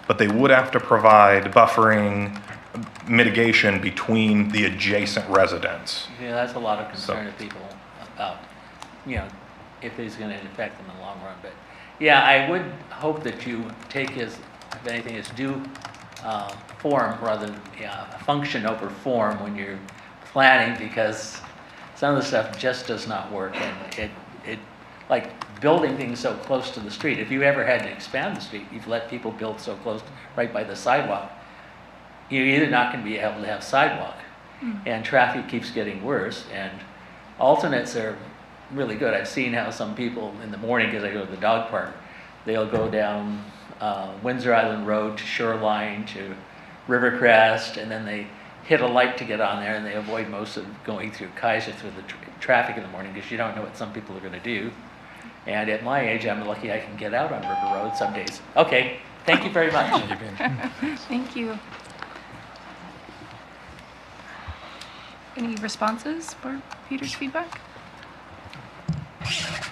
but they would have to provide buffering, mitigation between the adjacent residents. Yeah, that's a lot of concern of people about, if it's going to affect them in the long run. But yeah, I would hope that you take if anything, as due form rather than function over form when you're planning, because some of the stuff just does not work, and it like building things so close to the street. If you ever had to expand the street, you've let people build so close right by the sidewalk. You're either not going to be able to have sidewalk, and traffic keeps getting worse, and alternates are really good. I've seen how some people in the morning, because I go to the dog park, they'll go down Windsor Island Road to Shoreline to Rivercrest, and then they hit a light to get on there, and they avoid most of going through Kaiser through the traffic in the morning, because you don't know what some people are going to do. And at my age, I'm lucky I can get out on River Road some days. Okay, thank you very much. Thank you. Any responses for Peter's feedback?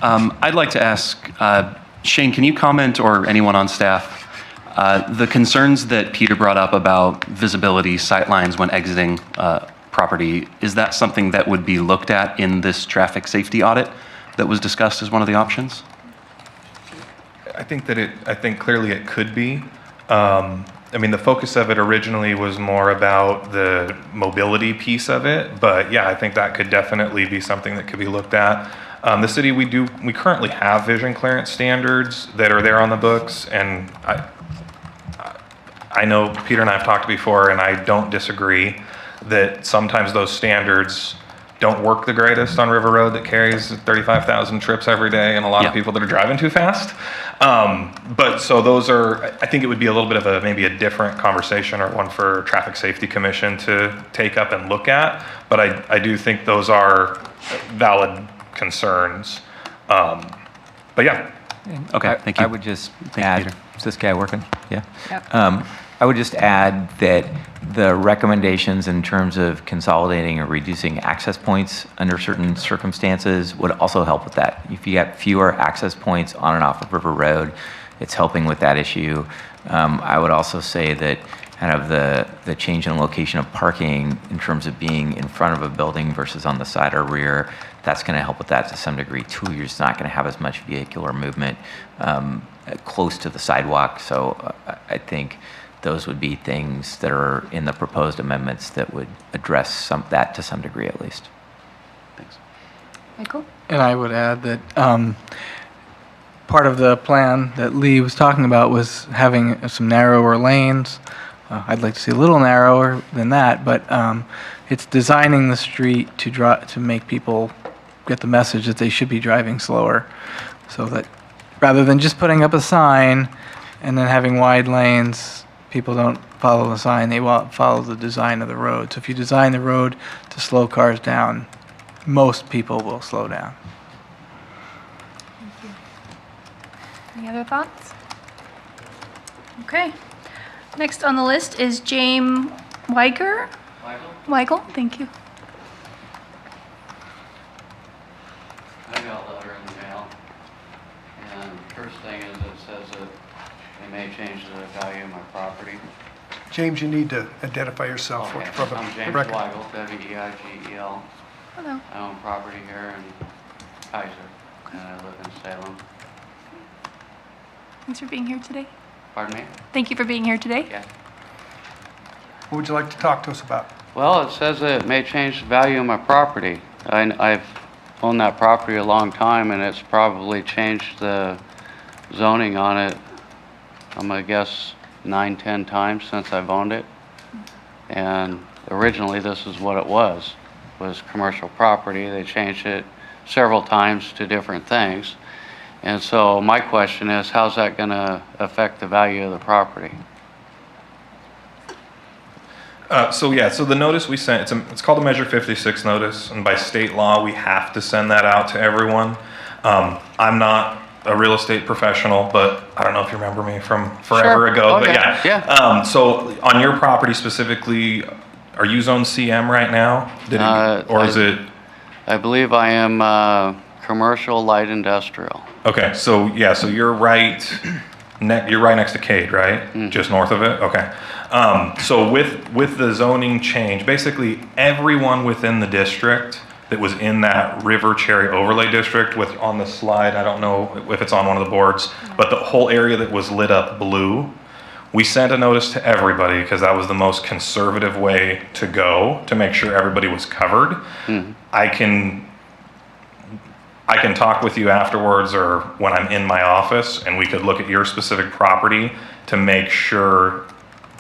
I'd like to ask, Shane, can you comment, or anyone on staff, the concerns that Peter brought up about visibility, sightlines when exiting property, is that something that would be looked at in this traffic safety audit that was discussed as one of the options? I think clearly it could be. I mean, the focus of it originally was more about the mobility piece of it, but yeah, I think that could definitely be something that could be looked at. The city, we currently have vision clearance standards that are there on the books, and I know Peter and I have talked before, and I don't disagree that sometimes those standards don't work the greatest on River Road that carries 35,000 trips every day and a lot of people that are driving too fast. But so those are, I think it would be a little bit of maybe a different conversation, or one for Traffic Safety Commission to take up and look at. But I do think those are valid concerns. But yeah. Okay, thank you. I would just you, add, Peter. is this guy working? Yeah. Yep. I would just add that the recommendations in terms of consolidating or reducing access points under certain circumstances would also help with that. If you have fewer access points on and off of River Road, it's helping with that issue. I would also say that kind of the change in location of parking in terms of being in front of a building versus on the side or rear, that's going to help with that to some degree too. You're just not going to have as much vehicular movement close to the sidewalk. So I think those would be things that are in the proposed amendments that would address that to some degree at least. Thanks. Michael? And I would add that part of the plan that Lee was talking about was having some narrower lanes. I'd like to see a little narrower than that, but it's designing the street to make people get the message that they should be driving slower, so that rather than just putting up a sign and then having wide lanes, people don't follow the sign, they follow the design of the road. So if you design the road to slow cars down, most people will slow down. Any other thoughts? Okay. Next on the list is James Weiger. Weigel, thank you. I got a letter in the mail, and first thing is it says that it may change the value of my property. James, you need to identify yourself Okay, for the I'm James record. Weigel, W-E-I-G-E-L. Hello. I own property here in Kaiser, and I live in Salem. Thanks for being here today. Pardon me? Thank you for being here today. Yeah. What would you like to talk to us about? Well, it says that it may change the value of my property. I've owned that property a long time, and it's probably changed the zoning on it, I'm gonna guess 9, 10 times since I've owned it. And originally, this is what it was commercial property. They changed it several times to different things. And so my question is, how's that gonna affect the value of the property? So the notice we sent, it's called a Measure 56 notice, and by state law, we have to send that out to everyone. I'm not a real estate professional, but I don't know if you remember me from forever ago, but Okay. yeah. So on your property specifically, are you zone CM right now? I believe I am commercial light industrial. Okay, so you're right next to Cade, right? Mm-hmm. Just north of it? Okay. So with the zoning change, basically everyone within the district that was in that River Cherry overlay district on the slide, I don't know if it's on one of the boards, but the whole area that was lit up blue, we sent a notice to everybody because that was the most conservative way to go to make sure everybody was covered. Mm-hmm. I can talk with you afterwards or when I'm in my office, and we could look at your specific property to make sure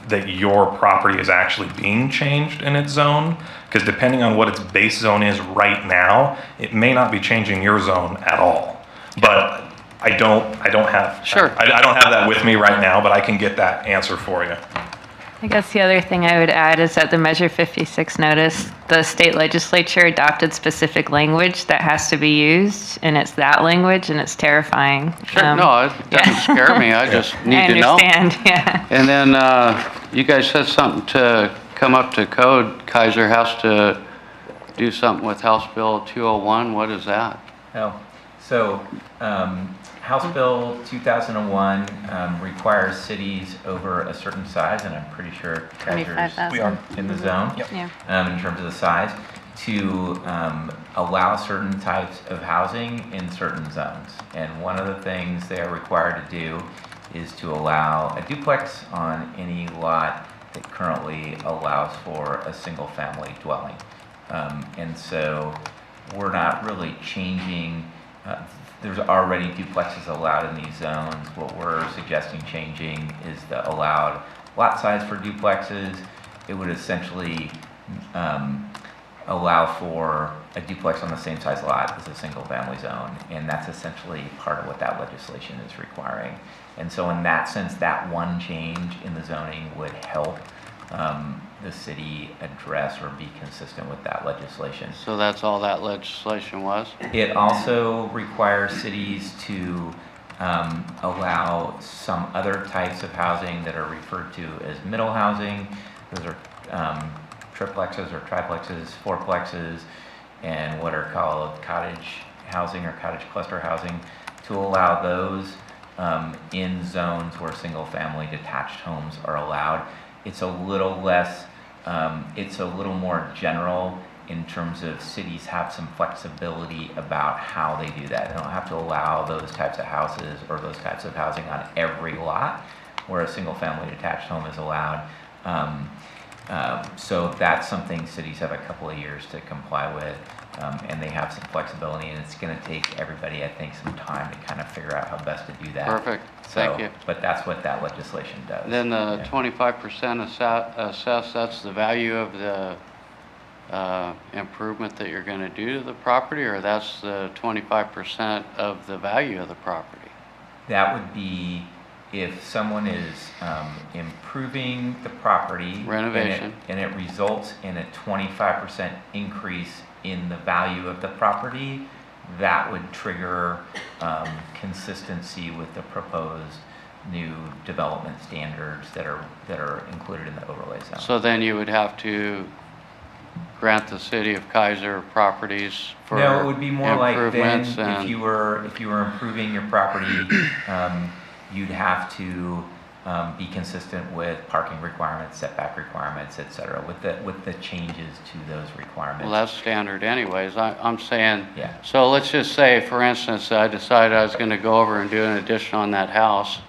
that your property is actually being changed in its zone. Because depending on what its base zone is right now, it may not be changing your zone at all. But I don't have I don't have that with me right now, but I can get that answer for you. I guess the other thing I would add is that the Measure 56 notice, the state legislature adopted specific language that has to be used, and it's that language, and it's terrifying. Sure, no, it doesn't scare me. I just need to know. I understand, yeah. And then you guys said something to come up to code. Kaiser has to do something with House Bill 201. What is that? House Bill 2001 requires cities over a certain size, and I'm pretty sure Kaiser's 25,000. in the zone in terms of the size, to allow certain types of housing in certain zones. And one of the things they are required to do is to allow a duplex on any lot that currently allows for a single family dwelling. And so we're not really changing. There's already duplexes allowed in these zones. What we're suggesting changing is the allowed lot size for duplexes. It would essentially allow for a duplex on the same size lot as a single family zone. And that's essentially part of what that legislation is requiring. And so in that sense, that one change in the zoning would help the city address or be consistent with that legislation. So that's all that legislation was? It also requires cities to allow some other types of housing that are referred to as middle housing. Those are triplexes or triplexes, fourplexes, and what are called cottage housing or cottage cluster housing, to allow those in zones where single-family detached homes are allowed. It's a little less, it's a little more general in terms of cities have some flexibility about how they do that. They don't have to allow those types of houses or those types of housing on every lot where a single-family detached home is allowed. So that's something cities have a couple of years to comply with, and they have some flexibility, and it's going to take everybody, I think, some time to kind of figure out how best to do that. Perfect. Thank you. But that's what that legislation does. Then the Yeah. 25% assessed, that's the value of the improvement that you're going to do to the property, or that's the 25% of the value of the property? That would be if someone is improving the property. Renovation. And it results in a 25% increase in the value of the property, that would trigger consistency with the proposed new development standards that are included in the overlay zone. So then you would have to grant the city of Kaiser properties for No, it would be more like then, improvements if and you were improving your property, you'd have to be consistent with parking requirements, setback requirements, et cetera, with the changes to those requirements. well, that's standard anyways. I'm saying, Yeah. so let's just say, for instance, I decided I was going to go over and do an addition on that house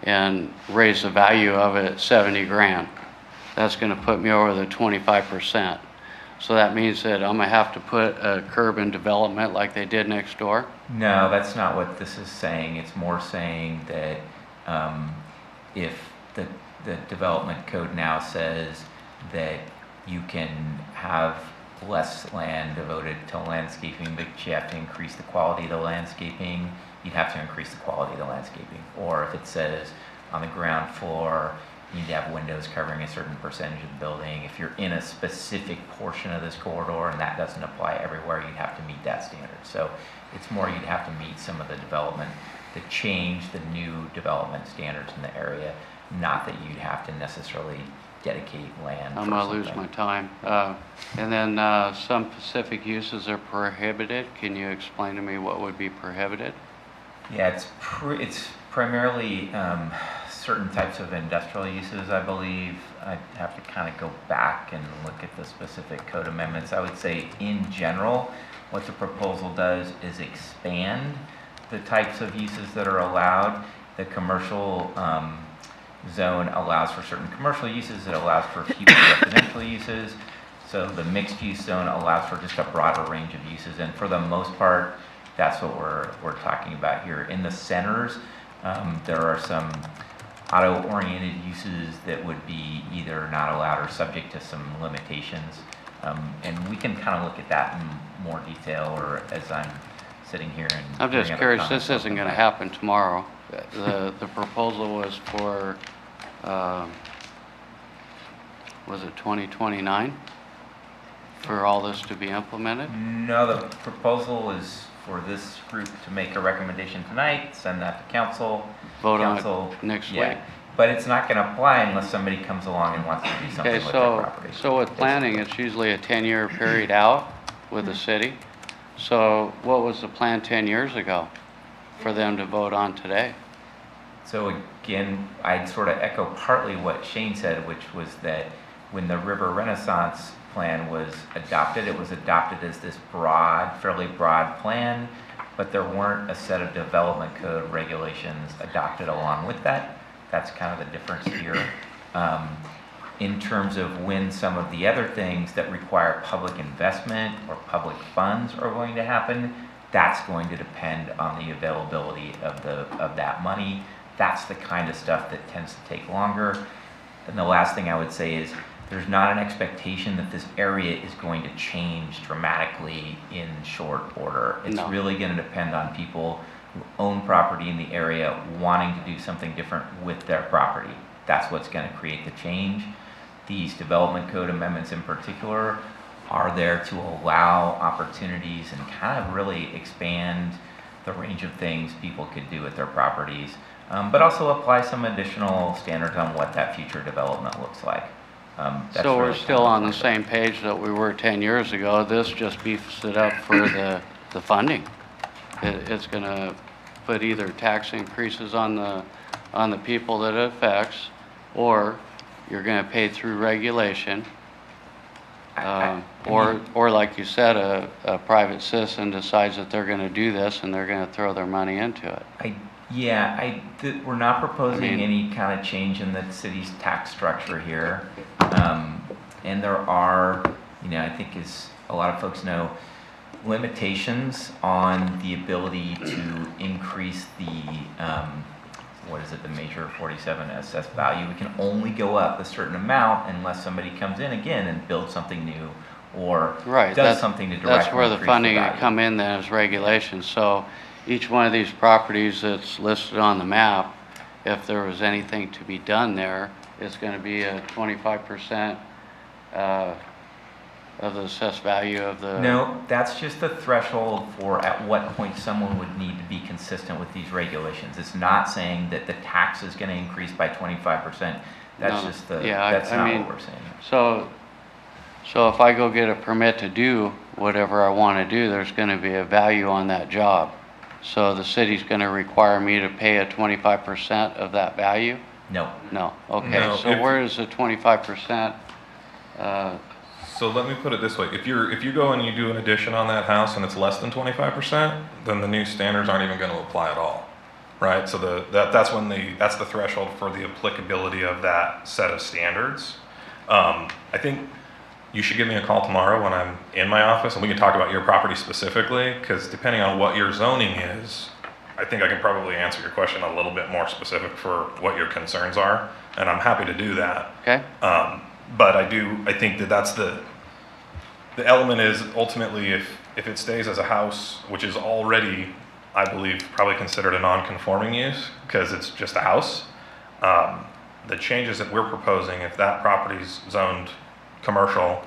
and raise the value of it 70 grand. That's going to put me over the 25%. So that means that I'm going to have to put a curb in development like they did next door? No, that's not what this is saying. It's more saying that if the development code now says that you can have less land devoted to landscaping, but you have to increase the quality of the landscaping, you'd have to increase the quality of the landscaping. Or if it says on the ground floor, you need to have windows covering a certain percentage of the building. If you're in a specific portion of this corridor and that doesn't apply everywhere, you'd have to meet that standard. So it's more you'd have to meet some of the development, to change the new development standards in the area, not that you'd have to necessarily dedicate land. I'm for going to lose something. my time. And then some specific uses are prohibited. Can you explain to me what would be prohibited? Yeah, it's primarily certain types of industrial uses, I believe. I'd have to kind of go back and look at the specific code amendments. I would say in general, what the proposal does is expand the types of uses that are allowed. The commercial zone allows for certain commercial uses. It allows for fewer residential uses. So the mixed use zone allows for just a broader range of uses. And for the most part, that's what we're talking about here. In the centers, there are some auto-oriented uses that would be either not allowed or subject to some limitations. And we can kind of look at that in more detail, or as I'm sitting here and. I'm just bring other curious, comments this up isn't on going to that. happen tomorrow. The proposal was for, was it 2029? For all this to be implemented? No, the proposal is for this group to make a recommendation tonight, send that to council. Vote on Council- it next yeah. week? But it's not going to apply unless somebody comes along and wants to do something Okay, with their property. so with planning, it's usually a 10-year period out with the city. So what was the plan 10 years ago for them to vote on today? So again, I'd sort of echo partly what Shane said, which was that when the River Renaissance plan was adopted, it was adopted as this broad, fairly broad plan, but there weren't a set of development code regulations adopted along with that. That's kind of the difference here. In terms of when some of the other things that require public investment or public funds are going to happen, that's going to depend on the availability of that money. That's the kind of stuff that tends to take longer. And the last thing I would say is there's not an expectation that this area is going to change dramatically in short order. It's No. really going to depend on people who own property in the area wanting to do something different with their property. That's what's going to create the change. These development code amendments in particular are there to allow opportunities and kind of really expand the range of things people could do with their properties, but also apply some additional standards on what that future development looks like. That's So we're really still kind of on the like same page that we were 10 years ago. This just beefs it up for the funding. It's going to put either tax increases on the people that it affects, or you're going to pay through regulation. Or like you said, a private citizen decides that they're going to do this and they're going to throw their money into it. We're not proposing I mean- any kind of change in the city's tax structure here. And there are, I think as a lot of folks know, limitations on the ability to increase the, the major 47 assessed value. We can only go up a certain amount unless somebody comes in again and builds something new or Right. does something to directly That's where the increase funding the would value. come in then is regulations. So each one of these properties that's listed on the map, if there was anything to be done there, it's going to be a 25% of the assessed value of the... No, that's just the threshold for at what point someone would need to be consistent with these regulations. It's not saying that the tax is going to increase by 25%. That's No, just the, yeah, that's I not mean, what we're saying. So if I go get a permit to do whatever I want to do, there's going to be a value on that job. So the city's going to require me to pay a 25% of that value? No. No, okay. No, So if- where is the 25%? So let me put it this way, if you go and you do an addition on that house and it's less than 25%, then the new standards aren't even gonna apply at all, right? So that's the threshold for the applicability of that set of standards. I think you should give me a call tomorrow when I'm in my office and we can talk about your property specifically, because depending on what your zoning is, I think I can probably answer your question a little bit more specific for what your concerns are, and I'm happy to do that. Okay, But I think that's the element is ultimately if it stays as a house, which is already, I believe, probably considered a non-conforming use because it's just a house. The changes that we're proposing, if that property's zoned commercial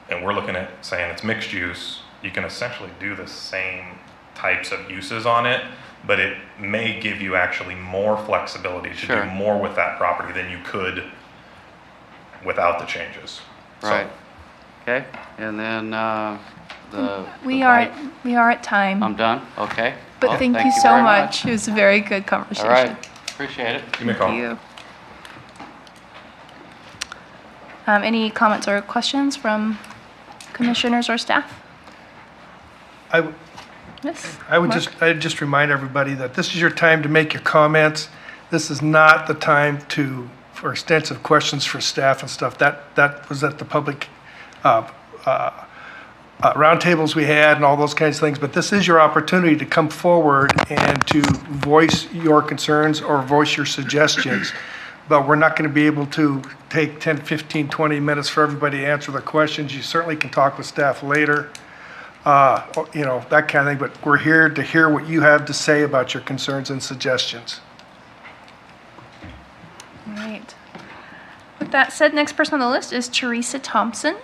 and we're looking at saying it's mixed use, you can essentially do the same types of uses on it, but it may give you actually more flexibility to Sure. do more with that property than you could without the changes. So- right. Okay, and then We the are bike- at time. I'm done, okay. But Well, thank you so very much. It was a very good conversation. All right, appreciate it. Give me a call. Thank you. Any comments or questions from commissioners or staff? Yes? I'd just remind everybody that this is your time to make your comments. This is not the time for extensive questions for staff and stuff. That was at the public roundtables we had and all those kinds of things. But this is your opportunity to come forward and to voice your concerns or voice your suggestions. But we're not going to be able to take 10, 15, 20 minutes for everybody to answer the questions. You certainly can talk with staff later. That kind of thing, but we're here to hear what you have to say about your concerns and suggestions. All right. With that said, next person on the list is Teresa Thompson.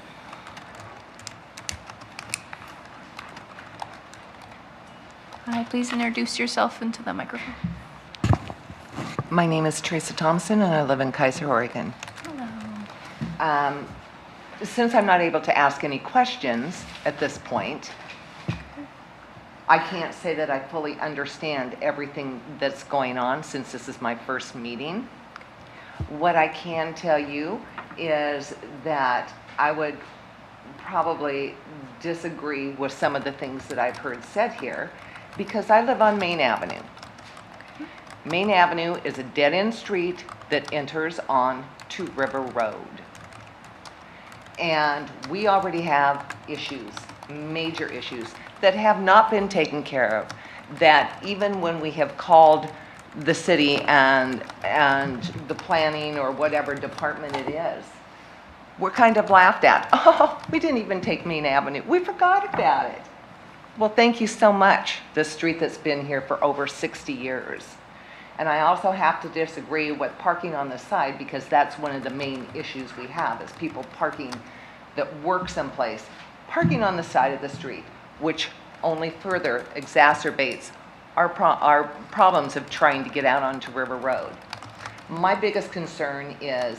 Hi, please introduce yourself into the microphone. My name is Teresa Thompson, and I live in Kaiser, Oregon. Hello. Since I'm not able to ask any questions at this point, I can't say that I fully understand everything that's going on since this is my first meeting. What I can tell you is that I would probably disagree with some of the things that I've heard said here because I live on Main Avenue. Main Avenue is a dead-end street that enters on to River Road. And we already have issues, major issues, that have not been taken care of, that even when we have called the city and the planning or whatever department it is, we're kind of laughed at. Oh, we didn't even take Main Avenue. We forgot about it. Well, thank you so much, the street that's been here for over 60 years. And I also have to disagree with parking on the side because that's one of the main issues we have is people parking that work someplace, parking on the side of the street, which only further exacerbates our problems of trying to get out onto River Road. My biggest concern is,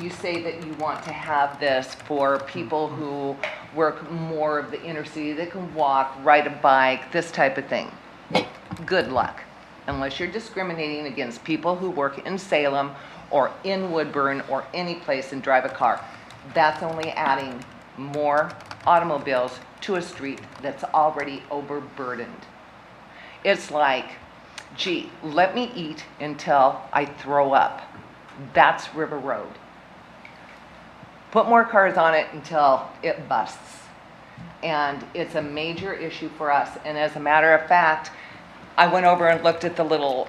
you say that you want to have this for people who work more of the inner city, that can walk, ride a bike, this type of thing. Good luck. Unless you're discriminating against people who work in Salem or in Woodburn or any place and drive a car. That's only adding more automobiles to a street that's already overburdened. It's like, gee, let me eat until I throw up. That's River Road. Put more cars on it until it busts. And it's a major issue for us. And as a matter of fact, I went over and looked at the little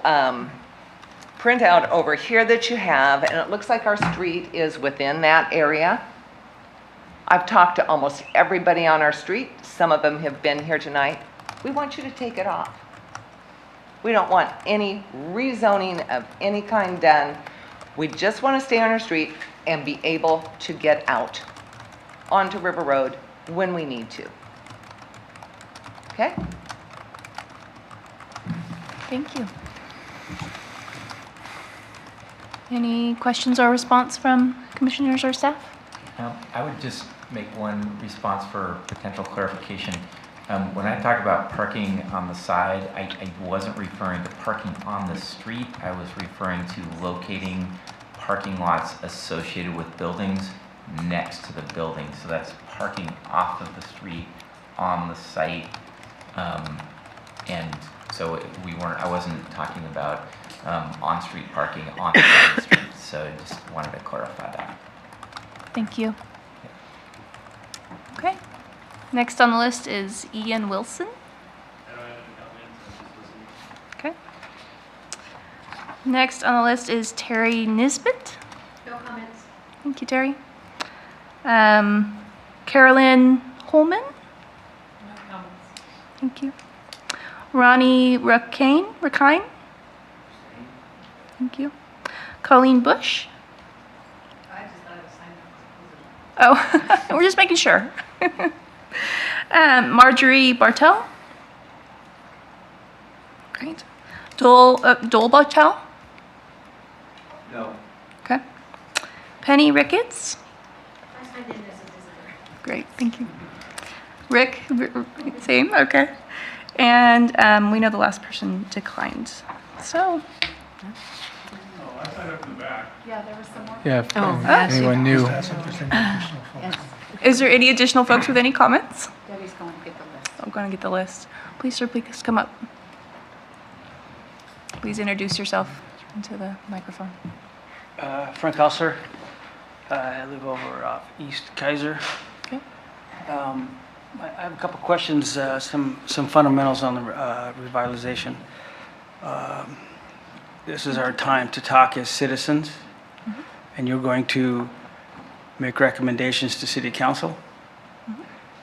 printout over here that you have, and it looks like our street is within that area. I've talked to almost everybody on our street. Some of them have been here tonight. We want you to take it off. We don't want any rezoning of any kind done. We just want to stay on our street and be able to get out onto River Road when we need to. Okay? Thank you. Any questions or response from commissioners or staff? I would just make one response for potential clarification. When I talk about parking on the side, I wasn't referring to parking on the street. I was referring to locating parking lots associated with buildings next to the building. So that's parking off of the street on the site. And so I wasn't talking about on-street parking on the side of the street. So I just wanted to clarify that. Thank you. Okay. Next on the list is Ian Wilson. Okay. Next on the list is Terry Nisbet. No comments. Thank you, Terry. Carolyn Holman. No comments. Thank you. Ronnie Rakine. Thank you. Colleen Bush. I just thought it was signed up. Oh, we're just making sure. Marjorie Bartel. Great. Dole Bartel. No. Okay. Penny Ricketts. I signed in as a visitor. Great, thank you. Rick, same, okay. And we know the last person declined. So, Yeah, there was some more. Yeah, if Oh. anyone new. is there any additional folks with any comments? Debbie's going to get the list. I'm going to get the list. Please, sir, please come up. Please introduce yourself into the microphone. Frank Hauser. I live over off East Kaiser. Okay. I have a couple questions, some fundamentals on the revitalization. This is our time to talk as citizens, and you're going to make recommendations to City Council.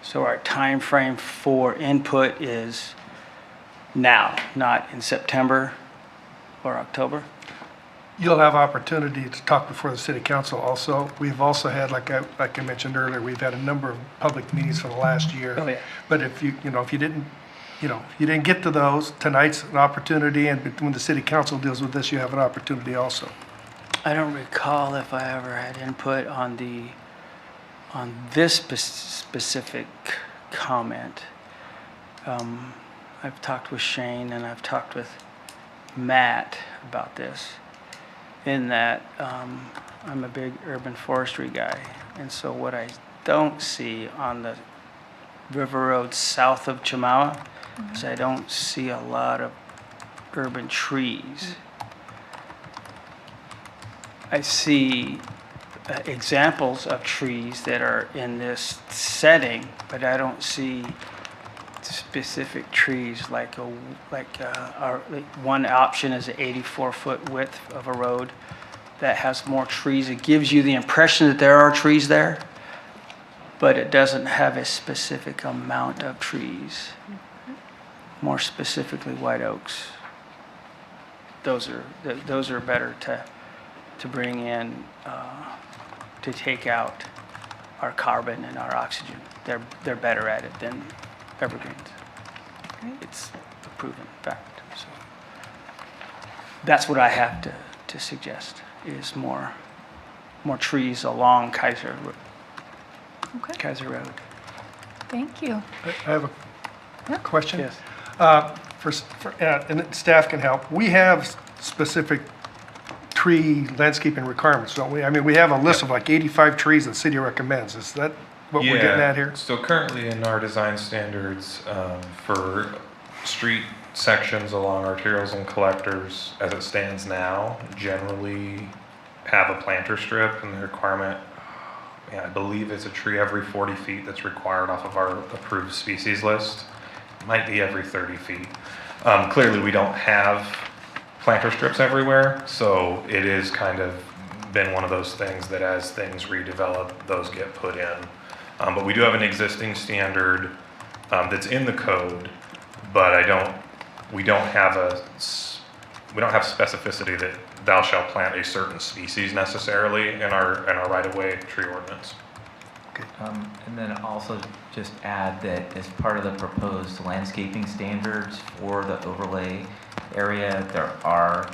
So our time frame for input is now, not in September or October. You'll have opportunity to talk before the city council also. We've also had, like I mentioned earlier, we've had a number of public meetings for the last year. Oh, yeah. But if you didn't get to those, tonight's an opportunity, and when the city council deals with this, you have an opportunity also. I don't recall if I ever had input on this specific comment. I've talked with Shane and I've talked with Matt about this, in that I'm a big urban forestry guy. And so what I don't see on the River Road south of Chamawa is I don't see a lot of urban trees. I see examples of trees that are in this setting, but I don't see specific trees like one option is an 84-foot width of a road that has more trees. It gives you the impression that there are trees there, but it doesn't have a specific amount of trees. More specifically, white oaks. Those are better to bring in to take out our carbon and our oxygen. They're better at it than evergreens. It's a proven fact. So that's what I have to suggest, is more trees along Kaiser Road. Thank you. I have a question. Yes. And staff can help. We have specific tree landscaping requirements, don't we? I mean, we have a list of like 85 trees the city recommends. Is that what we're getting at here? So currently in our design standards for street sections along arterials and collectors, as it stands now, generally have a planter strip, and the requirement, I believe it's a tree every 40 feet that's required off of our approved species list. Might be every 30 feet. Clearly, we don't have planter strips everywhere, so it is kind of been one of those things that as things redevelop, those get put in. But we do have an existing standard that's in the code, but we don't have specificity that thou shalt plant a certain species necessarily in our right-of-way tree ordinance. And then also just add that as part of the proposed landscaping standards for the overlay area, there are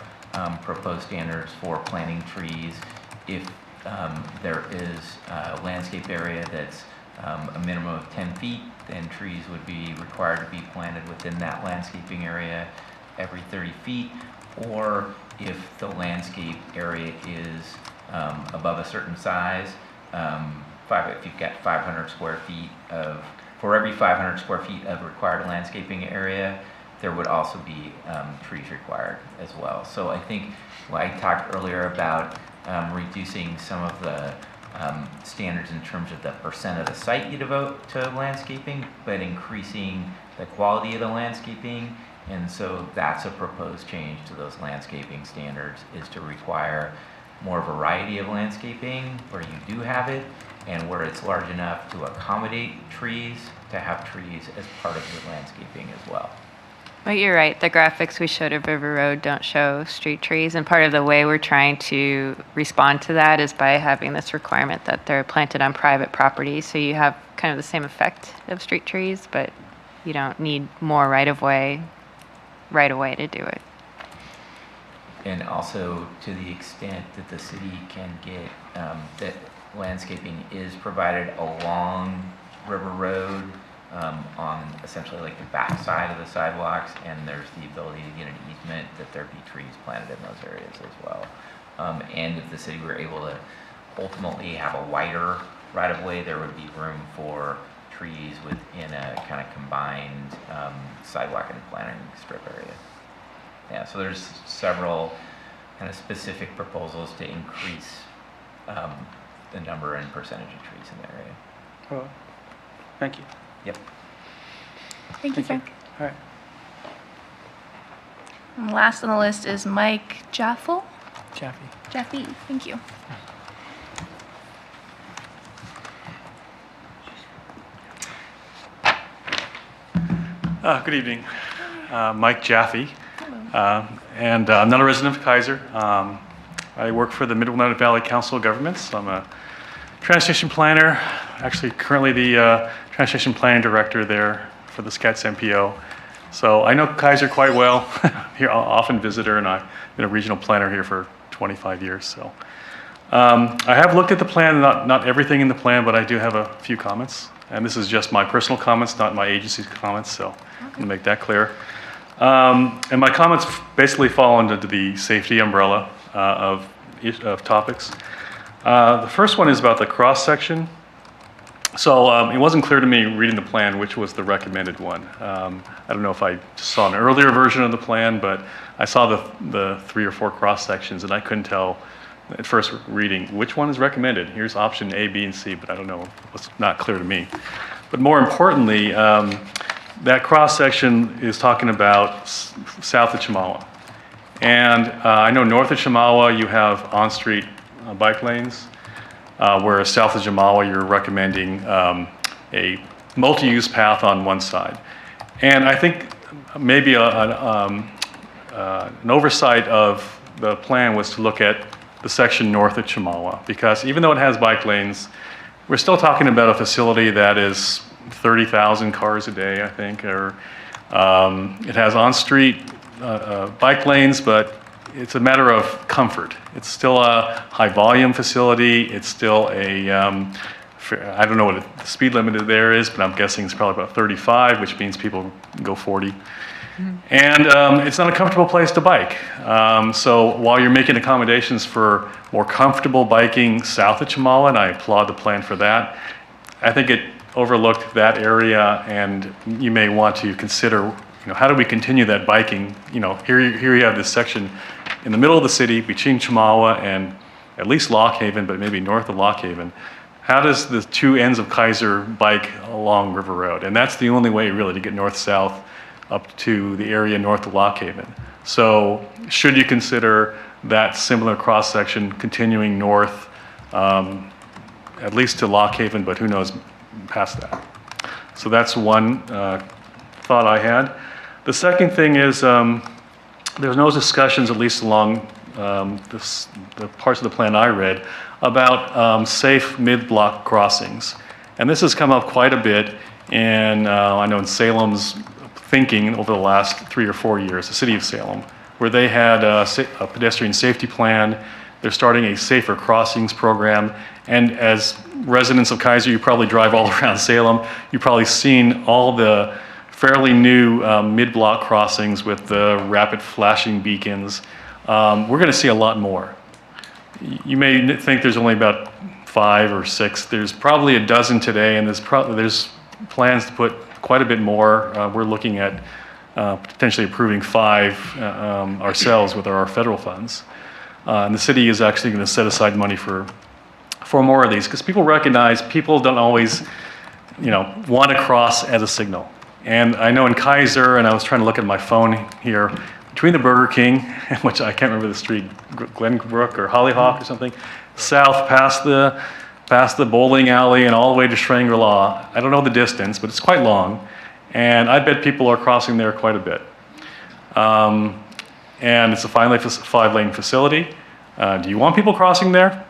proposed standards for planting trees. If there is a landscape area that's a minimum of 10 feet, then trees would be required to be planted within that landscaping area every 30 feet. Or if the landscape area is above a certain size, if you've got 500 square feet for every 500 square feet of required landscaping area, there would also be trees required as well. So I think I talked earlier about reducing some of the standards in terms of the percent of the site you devote to landscaping, but increasing the quality of the landscaping. And so that's a proposed change to those landscaping standards, is to require more variety of landscaping where you do have it, and where it's large enough to accommodate trees, to have trees as part of your landscaping as well. But you're right, the graphics we showed of River Road don't show street trees, and part of the way we're trying to respond to that is by having this requirement that they're planted on private property, so you have kind of the same effect of street trees, but you don't need more right-of-way to do it. And also, to the extent that the city can get, that landscaping is provided along River Road, on essentially like the back side of the sidewalks, and there's the ability to get an easement, that there be trees planted in those areas as well. And if the city were able to ultimately have a wider right-of-way, there would be room for trees within a kind of combined sidewalk and planting strip area. Yeah, so there's several kind of specific proposals to increase the number and percentage of trees in the area. Oh, thank you. Yep. Thank you, Frank. All right. And last on the list is Mike Jaffe. Jaffe. Thank you. Good evening. Mike Jaffe. And I'm not a resident of Kaiser. I work for the Mid-Willamette Valley Council of Governments. I'm a transportation planner, actually currently the transportation planning director there for the SCATS MPO. So I know Kaiser quite well. Here, often visitor, and I've been a regional planner here for 25 years. So I have looked at the plan, not everything in the plan, but I do have a few comments. And this is just my personal comments, not my agency's comments, so I'm going to make that clear. And my comments basically fall under the safety umbrella of topics. The first one is about the cross-section. So it wasn't clear to me reading the plan which was the recommended one. I don't know if I saw an earlier version of the plan, but I saw the 3 or 4 cross-sections, and I couldn't tell at first reading which one is recommended. Here's option A, B, and C, but I don't know. It's not clear to me. But more importantly, that cross-section is talking about south of Chemawa. And I know north of Chemawa you have on-street bike lanes, whereas south of Chemawa you're recommending a multi-use path on one side. And I think maybe an oversight of the plan was to look at the section north of Chemawa, because even though it has bike lanes, we're still talking about a facility that is 30,000 cars a day, I think, or It has on-street bike lanes, but it's a matter of comfort. It's still a high-volume facility. It's still a, I don't know what the speed limit there is, but I'm guessing it's probably about 35, which means people go 40. And it's not a comfortable place to bike. So while you're making accommodations for more comfortable biking south of Chemawa, and I applaud the plan for that, I think it overlooked that area, and you may want to consider, how do we continue that biking? Here you have this section in the middle of the city between Chemawa and at least Lock Haven, but maybe north of Lock Haven. How does the two ends of Kaiser bike along River Road? And that's the only way really to get north-south up to the area north of Lock Haven. So should you consider that similar cross-section continuing north, at least to Lock Haven, but who knows past that? So that's one thought I had. The second thing is there's no discussions, at least along the parts of the plan I read, about safe mid-block crossings. And this has come up quite a bit in, I know in Salem's thinking over the last 3 or 4 years, the city of Salem, where they had a pedestrian safety plan. They're starting a safer crossings program. And as residents of Kaiser, you probably drive all around Salem. You've probably seen all the fairly new mid-block crossings with the rapid flashing beacons. We're going to see a lot more. You may think there's only about 5 or 6. There's probably a dozen today, and there's plans to put quite a bit more. We're looking at potentially approving 5 ourselves with our federal funds. And the city is actually going to set aside money for more of these, because people recognize people don't always, want to cross as a signal. And I know in Kaiser, and I was trying to look at my phone here, between the Burger King, which I can't remember the street, Glenbrook or Hollyhock or something, south past the bowling alley and all the way to Shangri-La. I don't know the distance, but it's quite long. And I bet people are crossing there quite a bit. And it's a 5-lane facility. Do you want people crossing there?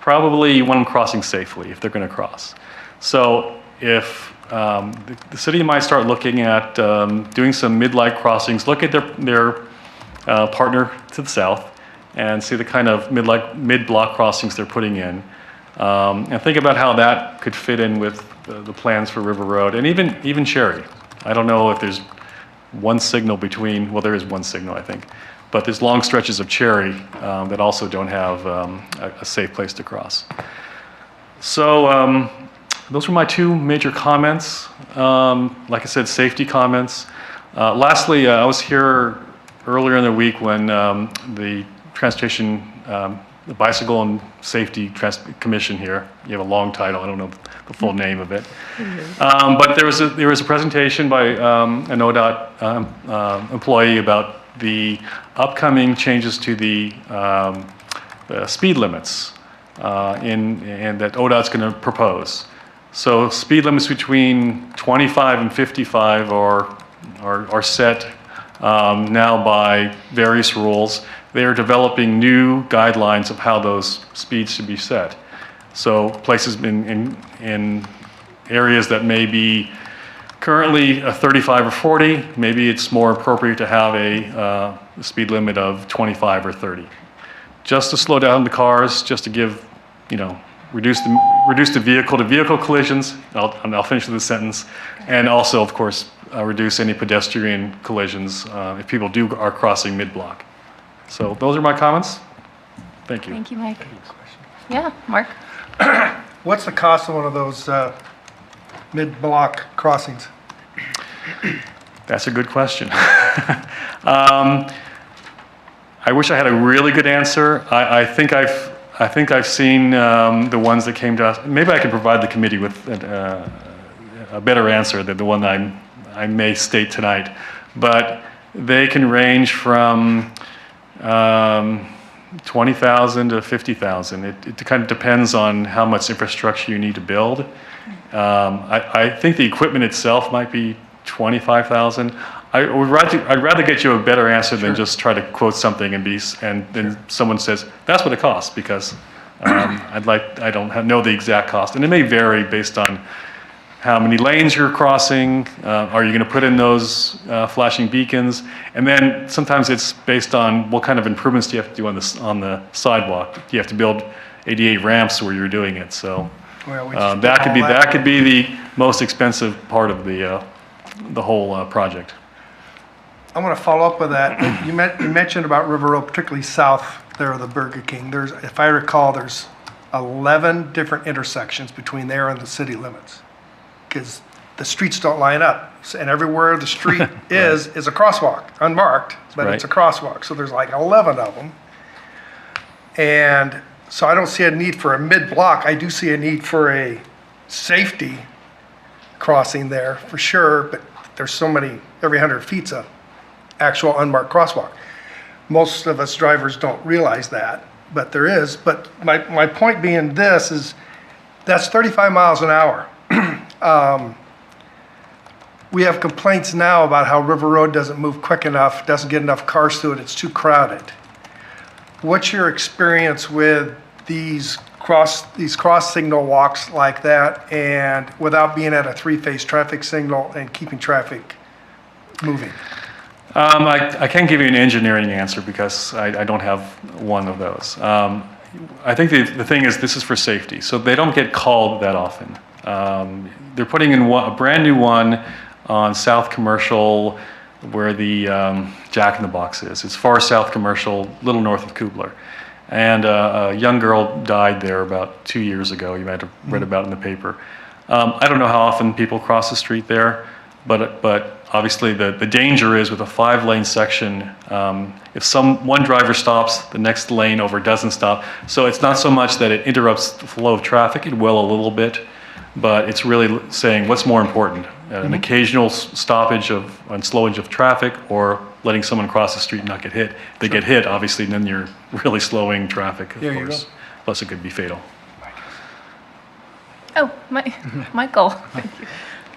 Probably you want them crossing safely if they're going to cross. So if the city might start looking at doing some mid-light crossings, look at their partner to the south and see the kind of mid-block crossings they're putting in. And think about how that could fit in with the plans for River Road and even Cherry. I don't know if there's one signal between, well, there is one signal, I think, but there's long stretches of Cherry that also don't have a safe place to cross. So those were my 2 major comments. Like I said, safety comments. Lastly, I was here earlier in the week when the Transportation, the Bicycle and Safety Commission here, you have a long title, I don't know the full name of it. But there was a presentation by an ODOT employee about the upcoming changes to the speed limits and that ODOT's going to propose. So speed limits between 25 and 55 are set now by various rules. They are developing new guidelines of how those speeds should be set. So places in areas that may be currently a 35 or 40, maybe it's more appropriate to have a speed limit of 25 or 30. Just to slow down the cars, just to give, reduce the vehicle-to-vehicle collisions. I'll finish with the sentence. And also, of course, reduce any pedestrian collisions if people are crossing mid-block. So those are my comments. Thank you. Thank you, Mike. Yeah, Mark? What's the cost of one of those mid-block crossings? That's a good question. I wish I had a really good answer. I think I've seen the ones that came to us. Maybe I could provide the committee with a better answer than the one I may state tonight. But they can range from 20,000 to 50,000. It kind of depends on how much infrastructure you need to build. I think the equipment itself might be 25,000. I'd rather get you a better answer than just try to quote something and then someone says that's what it costs, because I don't know the exact cost, and it may vary based on how many lanes you're crossing, are you going to put in those flashing beacons? And then sometimes it's based on what kind of improvements do you have to do on the sidewalk. Do you have to build ADA ramps where you're doing it? So Well, we just that did could be all that could be the most expensive part of the whole project. I want to follow up with that. You mentioned about River Road, particularly south there of the Burger King. There's, if I recall, there's 11 different intersections between there and the city limits, because the streets don't line up. And everywhere the street is a crosswalk, unmarked, but it's a crosswalk. So there's like 11 of them. And so I don't see a need for a mid-block. I do see a need for a safety crossing there for sure, but there's so many, every 100 feet's a actual unmarked crosswalk. Most of us drivers don't realize that, but there is. But my point being this is, that's 35 miles an hour. We have complaints now about how River Road doesn't move quick enough, doesn't get enough cars through it, it's too crowded. What's your experience with these cross signal walks like that, and without being at a three-phase traffic signal and keeping traffic moving? I can't give you an engineering answer because I don't have one of those. I think the thing is, this is for safety, so they don't get called that often. They're putting in a brand new one on South Commercial, where the Jack in the Box is. It's far South Commercial, little north of Kubler. And a young girl died there about 2 years ago. You might have read about it in the paper. I don't know how often people cross the street there, but obviously the danger is with a 5-lane section, if one driver stops, the next lane over doesn't stop. So it's not so much that it interrupts the flow of traffic, it will a little bit, but it's really saying what's more important, an occasional stoppage and slowing of traffic, or letting someone cross the street and not get hit. If they get hit, obviously, then you're really slowing traffic, of course. Plus it could be fatal. Oh, Michael.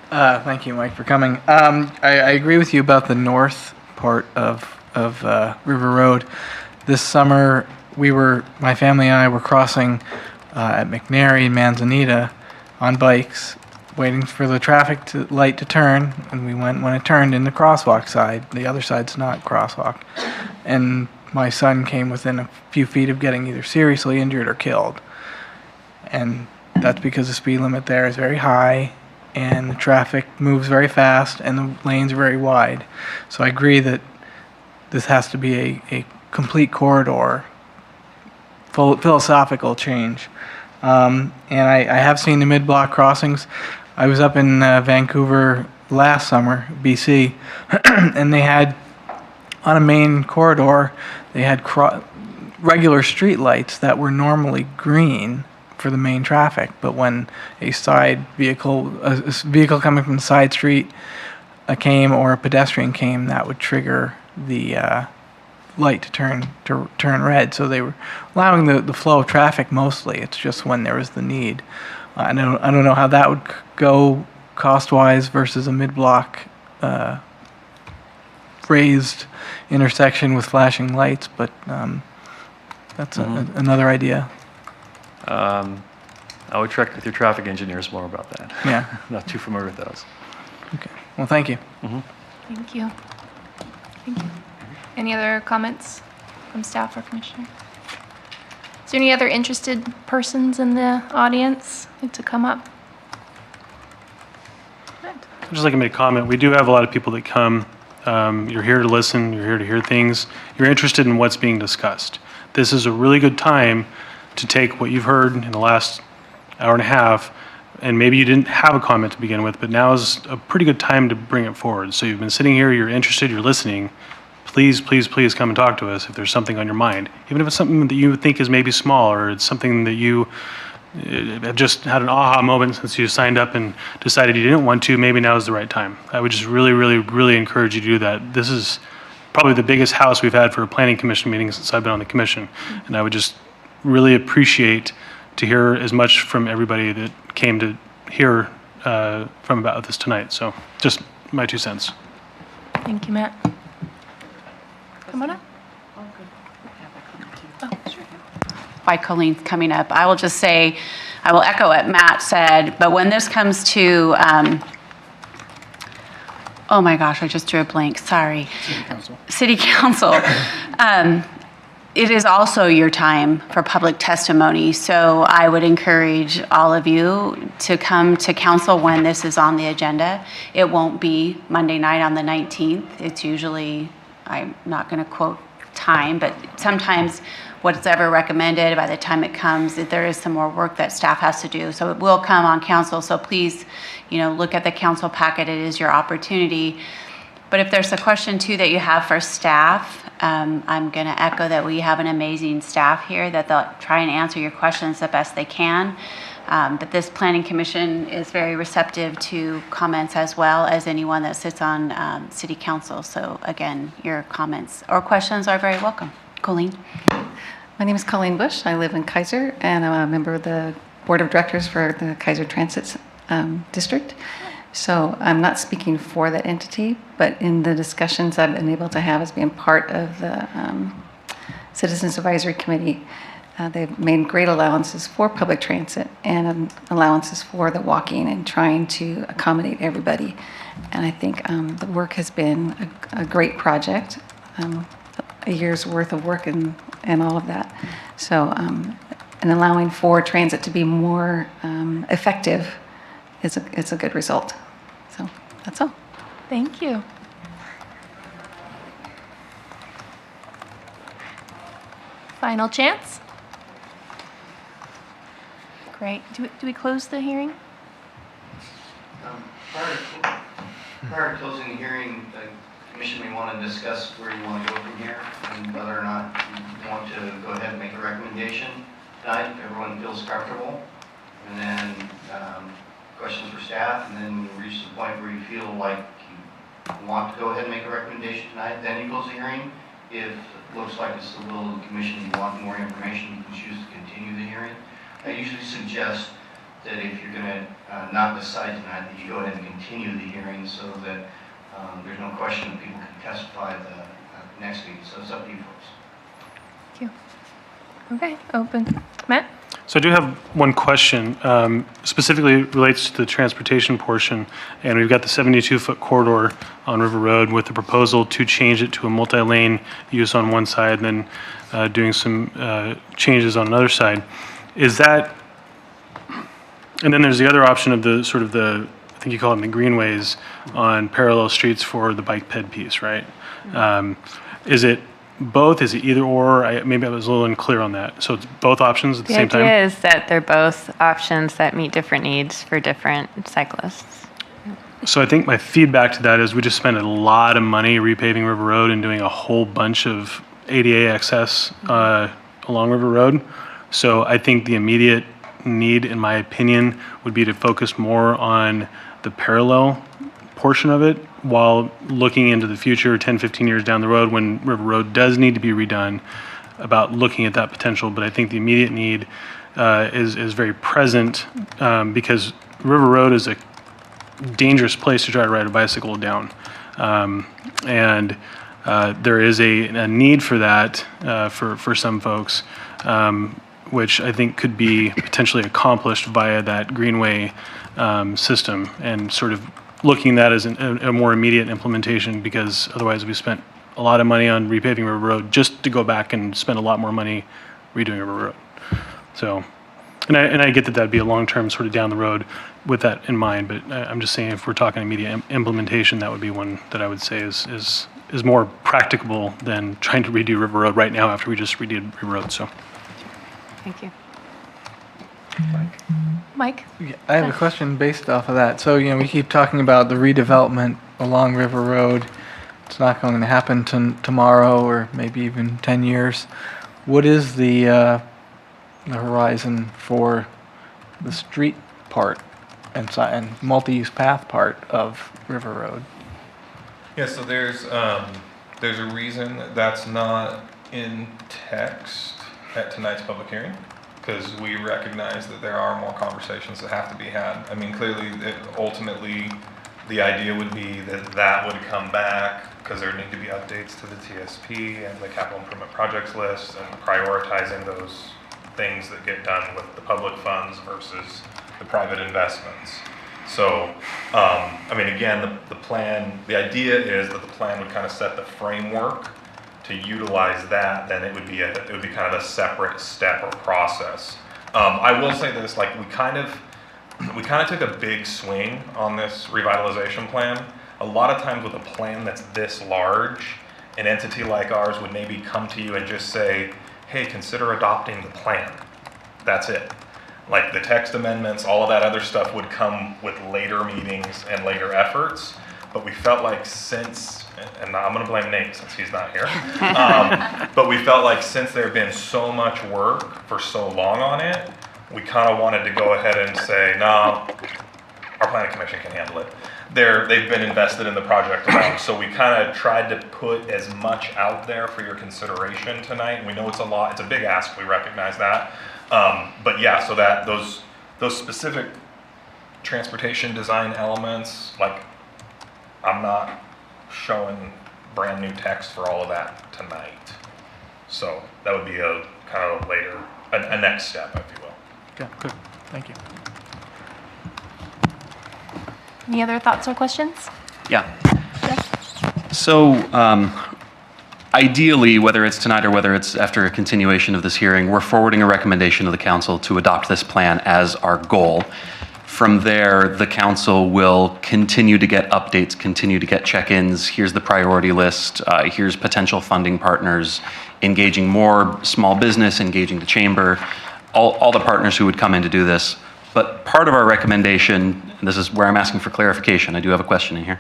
Thank you, Mike, for coming. I agree with you about the north part of River Road. This summer, my family and I were crossing at McNary and Manzanita on bikes, waiting for the traffic light to turn, and we went when it turned in the crosswalk side. The other side's not crosswalk. And my son came within a few feet of getting either seriously injured or killed. And that's because the speed limit there is very high, and the traffic moves very fast, and the lanes are very wide. So I agree that this has to be a complete corridor, philosophical change. And I have seen the mid-block crossings. I was up in Vancouver last summer, BC, and they had, on a main corridor, they had regular street lights that were normally green for the main traffic, but when a vehicle coming from the side street came, or a pedestrian came, that would trigger the light to turn red. So they were allowing the flow of traffic mostly. It's just when there was the need. I don't know how that would go cost-wise versus a mid-block raised intersection with flashing lights, but that's another idea. I would check with your traffic engineers more about that. Yeah. Not too familiar with those. Okay. Well, thank you. Thank you. Thank you. Any other comments from staff or commissioner? Is there any other interested persons in the audience like to come up? I'd just like to make a comment. We do have a lot of people that come. You're here to listen. You're here to hear things. You're interested in what's being discussed. This is a really good time to take what you've heard in the last hour and a half, and maybe you didn't have a comment to begin with, but now is a pretty good time to bring it forward. So you've been sitting here, you're interested, you're listening. Please, please, please come and talk to us if there's something on your mind. Even if it's something that you think is maybe small, or it's something that you have just had an aha moment since you signed up and decided you didn't want to, maybe now is the right time. I would just really, really, really encourage you to do that. This is probably the biggest house we've had for a planning commission meeting since I've been on the commission. And I would just really appreciate to hear as much from everybody that came to hear from about this tonight. So just my 2 cents. Thank you, Matt. Come on up. Oh, sure. Why Colleen's coming up. I will just say, I will echo what Matt said, but when this comes to, oh my gosh, I just drew a blank, sorry. City Council. It is also your time for public testimony, so I would encourage all of you to come to council when this is on the agenda. It won't be Monday night on the 19th. It's usually, I'm not going to quote time, but sometimes what's ever recommended, by the time it comes, there is some more work that staff has to do. So it will come on council, so please, look at the council packet. It is your opportunity. But if there's a question too that you have for staff, I'm going to echo that we have an amazing staff here that they'll try and answer your questions the best they can. But this planning commission is very receptive to comments as well as anyone that sits on city council. So again, your comments or questions are very welcome. Colleen. My name is Colleen Bush. I live in Kaiser, and I'm a member of the board of directors for the Kaiser Transit District. So I'm not speaking for that entity, but in the discussions I've been able to have as being part of the Citizens Advisory Committee, they've made great allowances for public transit and allowances for the walking and trying to accommodate everybody. And I think the work has been a great project, a year's worth of work and all of that. So, and allowing for transit to be more effective it's a good result. So that's all. Thank you. Final chance? Great. Do we close the hearing? Prior to closing the hearing, the commission may want to discuss where you want to go from here and whether or not you want to go ahead and make a recommendation tonight, if everyone feels comfortable. And then questions for staff, and then when you reach the point where you feel like you want to go ahead and make a recommendation tonight, then you close the hearing. If it looks like it's the will of the commission, you want more information, you can choose to continue the hearing. I usually suggest that if you're going to not decide tonight, that you go ahead and continue the hearing so that there's no question that people can testify the next week. So it's up to you folks. Thank you. Okay, open. Matt? So I do have one question, specifically relates to the transportation portion, and we've got the 72-foot corridor on River Road with the proposal to change it to a multi-lane use on one side and then doing some changes on another side. Is that, and then there's the other option of the sort of the, I think you call them the greenways on parallel streets for the bike ped piece, right? Is it both? Is it either or? Maybe I was a little unclear on that. So it's both options at the same time? The idea is that they're both options that meet different needs for different cyclists. So I think my feedback to that is we just spent a lot of money repaving River Road and doing a whole bunch of ADA access along River Road. So I think the immediate need, in my opinion, would be to focus more on the parallel portion of it while looking into the future 10, 15 years down the road when River Road does need to be redone, about looking at that potential. But I think the immediate need is very present because River Road is a dangerous place to try to ride a bicycle down. And there is a need for that for some folks, which I think could be potentially accomplished via that greenway system and sort of looking at that as a more immediate implementation, because otherwise we spent a lot of money on repaving River Road just to go back and spend a lot more money redoing River Road. So, and I get that that'd be a long-term sort of down the road with that in mind, but I'm just saying if we're talking immediate implementation, that would be one that I would say is more practicable than trying to redo River Road right now after we just redid River Road. So, thank you. Mike? Yeah, I have a question based off of that. So, we keep talking about the redevelopment along River Road. It's not going to happen tomorrow or maybe even 10 years. What is the horizon for the street part and multi-use path part of River Road? Yeah, so there's a reason that's not in text at tonight's public hearing, because we recognize that there are more conversations that have to be had. I mean, clearly, ultimately, the idea would be that would come back because there need to be updates to the TSP and the capital improvement projects list and prioritizing those things that get done with the public funds versus the private investments. So, I mean, again, the plan, the idea is that the plan would kind of set the framework to utilize that, then it would be kind of a separate step or process. I will say this, like we kind of took a big swing on this revitalization plan. A lot of times with a plan that's this large, an entity like ours would maybe come to you and just say, hey, consider adopting the plan. That's it. Like the text amendments, all of that other stuff would come with later meetings and later efforts. But we felt like since, and I'm going to blame Nate since he's not here, but we felt like since there had been so much work for so long on it, we kind of wanted to go ahead and say, no, our planning commission can handle it. They've been invested in the project alone, so we kind of tried to put as much out there for your consideration tonight. We know it's a lot, it's a big ask, we recognize that. But yeah, so that those specific transportation design elements, like I'm not showing brand new text for all of that tonight. So that would be a kind of later, a next step, if you will. Okay, good. Thank you. Any other thoughts or questions? Yeah. So ideally, whether it's tonight or whether it's after a continuation of this hearing, we're forwarding a recommendation to the council to adopt this plan as our goal. From there, the council will continue to get updates, continue to get check-ins. Here's the priority list. Here's potential funding partners, engaging more small business, engaging the chamber, all the partners who would come in to do this. But part of our recommendation, and this is where I'm asking for clarification, I do have a question in here.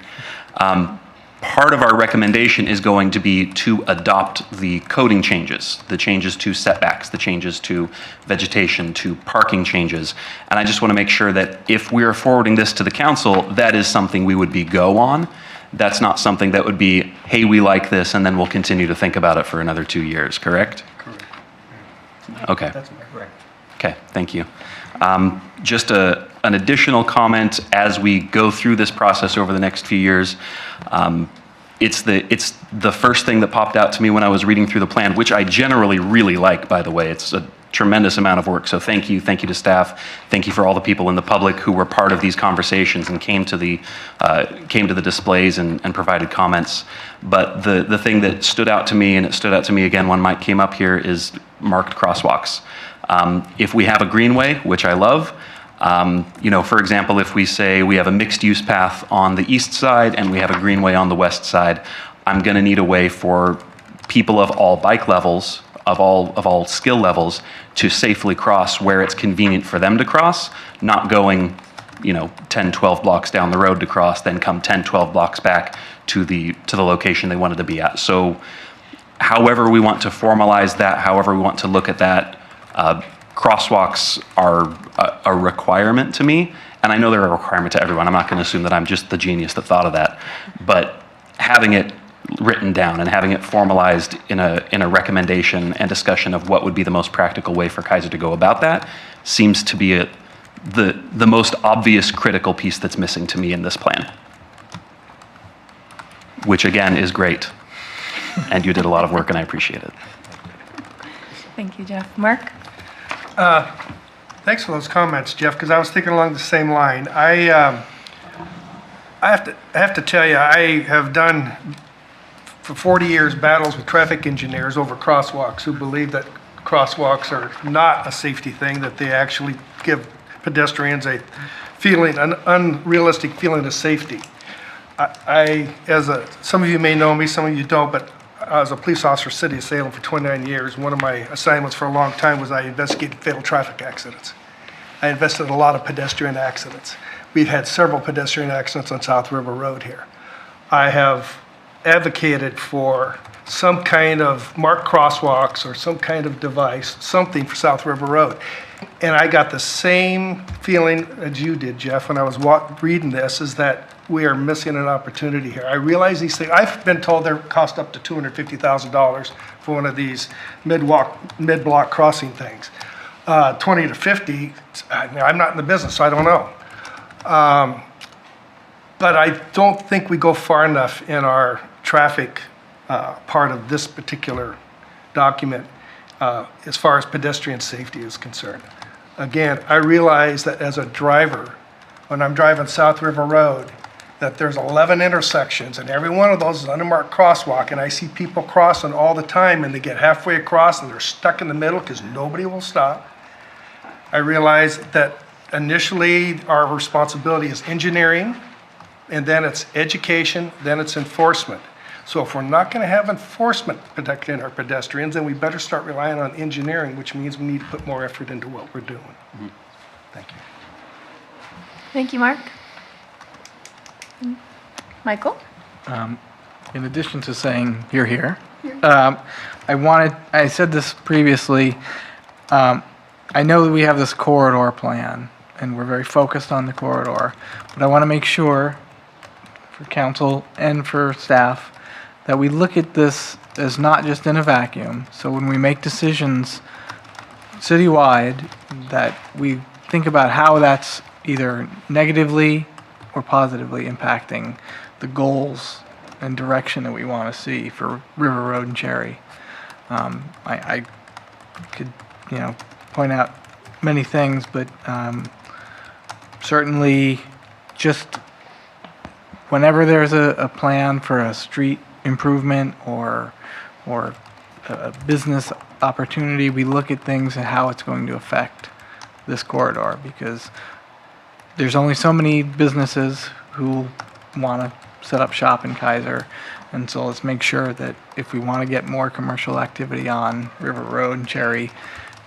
Part of our recommendation is going to be to adopt the coding changes, the changes to setbacks, the changes to vegetation, to parking changes. And I just want to make sure that if we're forwarding this to the council, that is something we would be go on. That's not something that would be, hey, we like this, and then we'll continue to think about it for another 2 years, correct? Correct. Okay. That's correct. Okay, thank you. Just an additional comment as we go through this process over the next few years. It's the first thing that popped out to me when I was reading through the plan, which I generally really like, by the way. It's a tremendous amount of work, so thank you to staff. Thank you for all the people in the public who were part of these conversations and came to the displays and provided comments. But the thing that stood out to me, and it stood out to me again when Mike came up here, is marked crosswalks. If we have a greenway, which I love, for example, if we say we have a mixed-use path on the east side and we have a greenway on the west side, I'm going to need a way for people of all bike levels, of all skill levels, to safely cross where it's convenient for them to cross, not going 10, 12 blocks down the road to cross, then come 10, 12 blocks back to the location they wanted to be at. So however we want to formalize that, however we want to look at that, crosswalks are a requirement to me, and I know they're a requirement to everyone. I'm not going to assume that I'm just the genius that thought of that, but having it written down and having it formalized in a recommendation and discussion of what would be the most practical way for Kaiser to go about that seems to be the most obvious critical piece that's missing to me in this plan, which again is great, and you did a lot of work and I appreciate it. Thank you, Jeff. Mark? Thanks for those comments, Jeff, because I was thinking along the same line. I have to tell you, I have done for 40 years battles with traffic engineers over crosswalks who believe that crosswalks are not a safety thing, that they actually give pedestrians an unrealistic feeling of safety. Some of you may know me, some of you don't, but I was a police officer in the city of Salem for 29 years. One of my assignments for a long time was I investigated fatal traffic accidents. I investigated a lot of pedestrian accidents. We've had several pedestrian accidents on South River Road here. I have advocated for some kind of marked crosswalks or some kind of device, something for South River Road. And I got the same feeling as you did, Jeff, when I was reading this, is that we are missing an opportunity here. I realize these things, I've been told they cost up to $250,000 for one of these mid-block crossing things. 20 to 50, I'm not in the business, so I don't know. But I don't think we go far enough in our traffic part of this particular document as far as pedestrian safety is concerned. Again, I realize that as a driver, when I'm driving South River Road, that there's 11 intersections, and every one of those is unmarked crosswalk, and I see people crossing all the time, and they get halfway across, and they're stuck in the middle because nobody will stop. I realize that initially, our responsibility is engineering, and then it's education, then it's enforcement. So if we're not going to have enforcement protecting our pedestrians, then we better start relying on engineering, which means we need to put more effort into what we're doing. Thank you. Thank you, Mark. Michael? In addition to saying you're here, I said this previously, I know that we have this corridor plan, and we're very focused on the corridor, but I want to make sure for council and for staff that we look at this as not just in a vacuum. So when we make decisions citywide, that we think about how that's either negatively or positively impacting the goals and direction that we want to see for River Road and Cherry. I could, point out many things, but certainly just whenever there's a plan for a street improvement or a business opportunity, we look at things and how it's going to affect this corridor, because there's only so many businesses who want to set up shop in Kaiser, and so let's make sure that if we want to get more commercial activity on River Road and Cherry,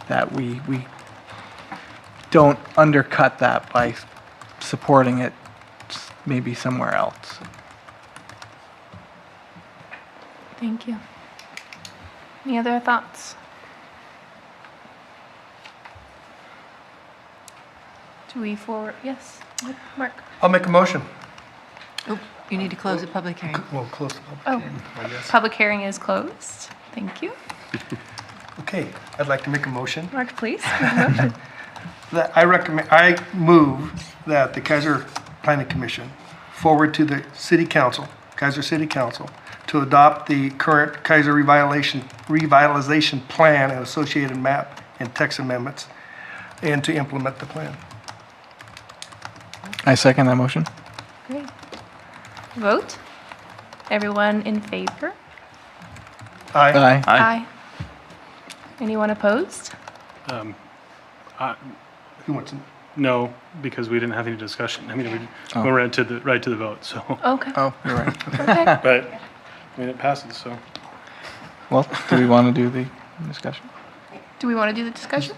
that we don't undercut that by supporting it maybe somewhere else. Thank you. Any other thoughts? Do we forward? Yes, Mark. I'll make a motion. Oh, you need to close the public hearing. We'll close the public Oh, hearing, I guess. public hearing is closed. Thank you. Okay, I'd like to make a motion. Mark, please. Motion. That I move that the Kaiser Planning Commission forward to the City Council, Kaiser City Council, to adopt the current Kaiser revitalization plan and associated map and text amendments, and to implement the plan. I second that motion. Great. Vote. Everyone in favor? Aye. Aye. Anyone opposed? Who wants to? No, because we didn't have any discussion. I mean, we Oh. went right to the vote, so. Okay. Oh, you're right. Okay. But, I mean, it passes, so. Well, do we want to do the discussion? Do we want to do the discussion?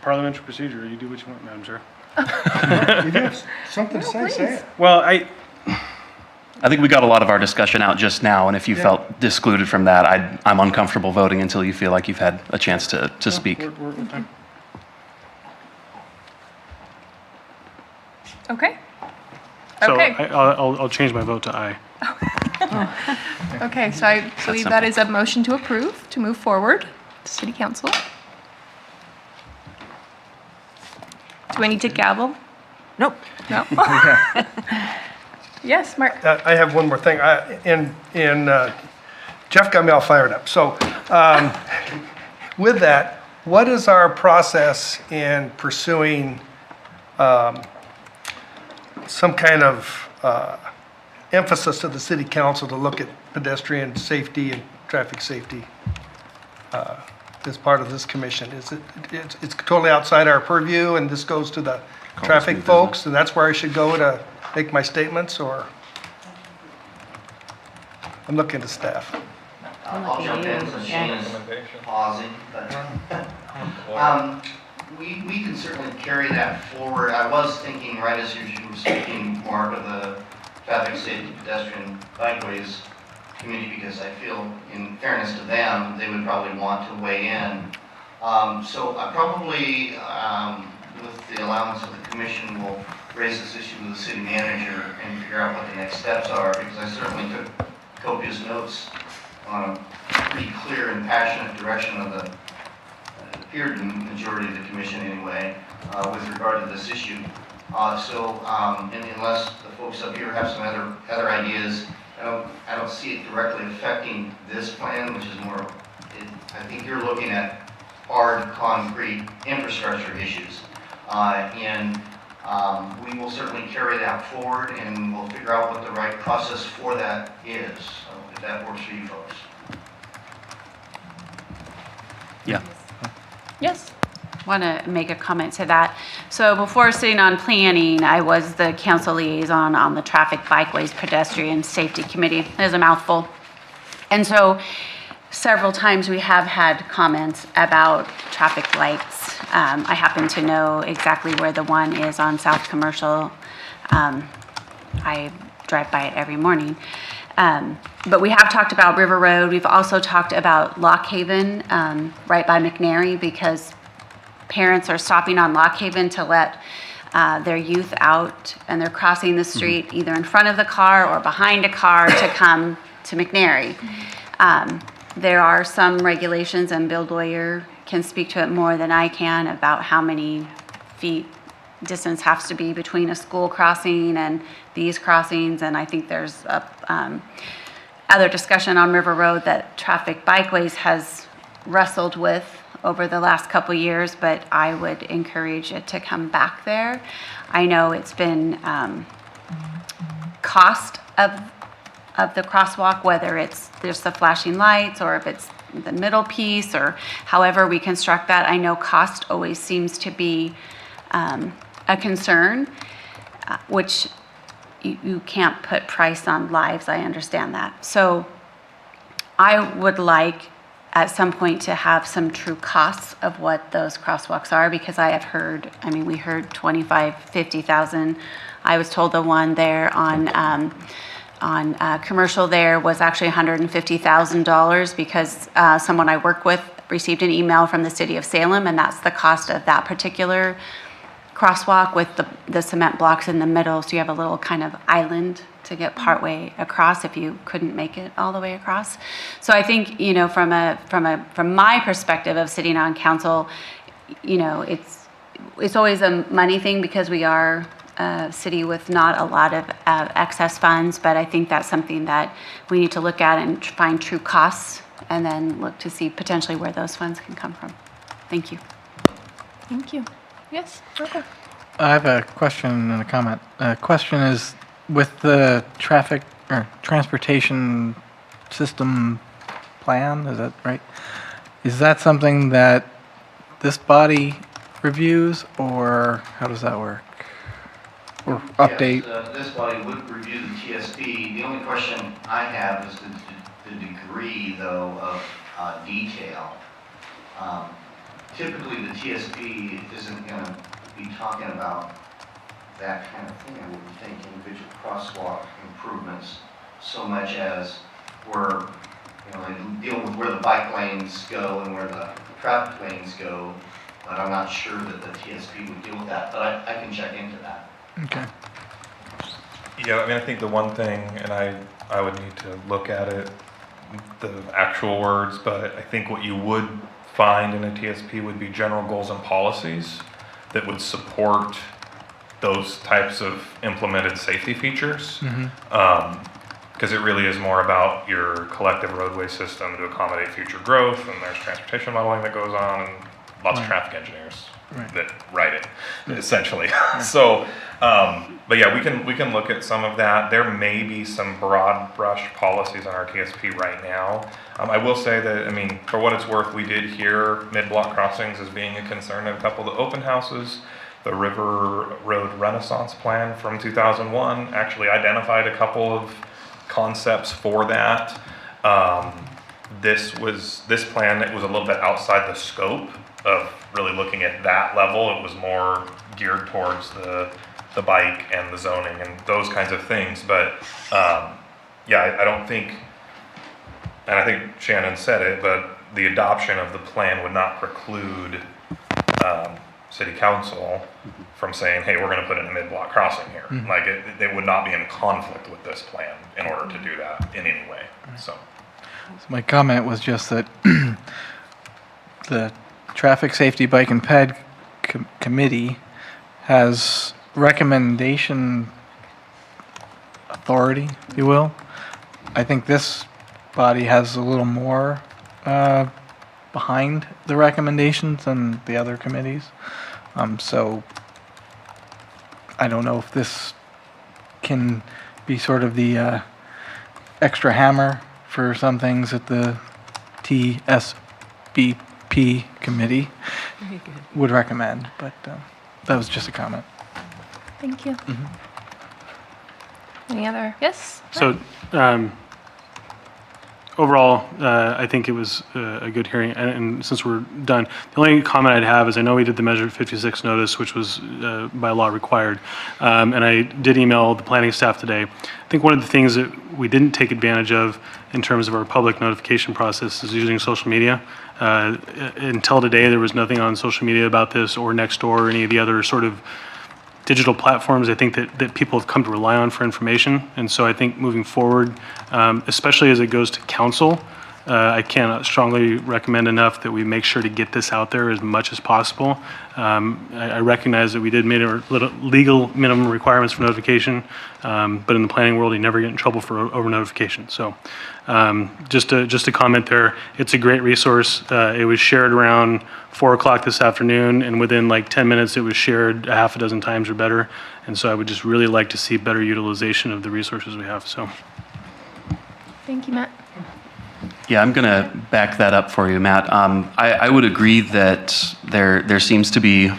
Parliamentary procedure, you do what you want, Madam Chair. If you have something to say it. Well, I think we got a lot of our discussion out just now, and if you felt excluded from that, I'm uncomfortable voting until you feel like you've had a chance to speak. we're fine. Okay. So Okay. I'll change my vote to aye. Okay, so I believe that is a motion to approve, to move forward to City Council. Do I need to gavel? Nope. No? Yes, Mark. I have one more thing. Jeff got me all fired up. So with that, what is our process in pursuing some kind of emphasis to the city council to look at pedestrian safety and traffic safety as part of this commission? It's totally outside our purview, and this goes to the traffic folks, and that's where I should go to make my statements, or? I'm looking to staff. I'll jump in since Shane is pausing, but we can certainly carry that forward. I was thinking, right as you were speaking, Mark, of the traffic safety pedestrian bikeways committee, because I feel, in fairness to them, they would probably want to weigh in. So I probably, with the allowance of the commission, will raise this issue with the city manager and figure out what the next steps are, because I certainly took copious notes on a pretty clear and passionate direction of the appeared majority of the commission anyway, with regard to this issue. And unless the folks up here have some other ideas, I don't see it directly affecting this plan, which is more I think you're looking at hard concrete infrastructure issues. And we will certainly carry that forward, and we'll figure out what the right process for that is, so if that works for you folks. Yeah. Yes. Want to make a comment to that. So before sitting on planning, I was the council liaison on the Traffic Bikeways Pedestrian Safety Committee. It is a mouthful. And so several times we have had comments about traffic lights. I happen to know exactly where the one is on South Commercial. I drive by it every morning. But we have talked about River Road. We've also talked about Lock Haven, right by McNary, because parents are stopping on Lock Haven to let their youth out, and they're crossing the street either in front of the car or behind a car to come to McNary. There are some regulations, and Bill Doyer can speak to it more than I can, about how many feet distance has to be between a school crossing and these crossings. And I think there's other discussion on River Road that Traffic Bikeways has wrestled with over the last couple years, but I would encourage it to come back there. I know it's been cost of the crosswalk, whether it's there's the flashing lights or if it's the middle piece or however we construct that. I know cost always seems to be a concern, which you can't put price on lives. I understand that. So I would like at some point to have some true costs of what those crosswalks are, because I have heard, I mean, we heard 25, 50,000. I was told the one there on Commercial there was actually $150,000 because someone I work with received an email from the city of Salem, and that's the cost of that particular crosswalk with the cement blocks in the middle, so you have a little kind of island to get partway across if you couldn't make it all the way across. So I think, you know, from my perspective of sitting on council, you know, it's always a money thing because we are a city with not a lot of excess funds, but I think that's something that we need to look at and find true costs and then look to see potentially where those funds can come from. Thank you. Thank you. Yes, okay. I have a question and a comment. Question is, with the traffic or transportation system plan, is that right? Is that something that this body reviews, or how does that work? Or update? Yes, this body would review the TSP. The only question I have is the degree, though, of detail. Typically, the TSP isn't going to be talking about that kind of thing. I wouldn't think individual crosswalk improvements so much as where, you know, they deal with where the bike lanes go and where the traffic lanes go. But I'm not sure that the TSP would deal with that. But I can check into that. Okay. Yeah, I mean, I think the one thing, and I would need to look at it, the actual words, but I think what you would find in a TSP would be general goals and policies that would support those types of implemented safety features. Because it really is more about your collective roadway system to accommodate future growth, and there's transportation modeling that goes on, and lots of traffic engineers that write it, essentially. So, but yeah, we can look at some of that. There may be some broad brush policies on our TSP right now. I will say that, I mean, for what it's worth, we did hear mid-block crossings as being a concern of a couple of the open houses. The River Road Renaissance Plan from 2001 actually identified a couple of concepts for that. This plan, it was a little bit outside the scope of really looking at that level. It was more geared towards the bike and the zoning and those kinds of things. But yeah, I don't think, and I think Shannon said it, but the adoption of the plan would not preclude City Council from saying, hey, we're going to put in a mid-block crossing here. Like it would not be in conflict with this plan in order to do that in any way. So My comment was just that the Traffic Safety Bike and Ped Committee has recommendation authority, if you will. I think this body has a little more behind the recommendations than the other committees. So I don't know if this can be sort of the extra hammer for some things that the TSBP committee would recommend, but that was just a comment. Thank you. Any other? Yes? So, overall, I think it was a good hearing, and since we're done, the only comment I'd have is I know we did the Measure 56 notice, which was by law required, and I did email the planning staff today. I think one of the things that we didn't take advantage of in terms of our public notification process is using social media. Until today, there was nothing on social media about this or Nextdoor or any of the other sort of digital platforms I think that people have come to rely on for information. And so I think moving forward, especially as it goes to council, I cannot strongly recommend enough that we make sure to get this out there as much as possible. I recognize that we did meet our legal minimum requirements for notification, but in the planning world, you never get in trouble for over notification. So just a comment there. It's a great resource. It was shared around 4 o'clock this afternoon, and within like 10 minutes, it was shared a half a dozen times or better. And so I would just really like to see better utilization of the resources we have. So, Thank you, Matt. Yeah, I'm going to back that up for you, Matt. I would agree that there seems to be,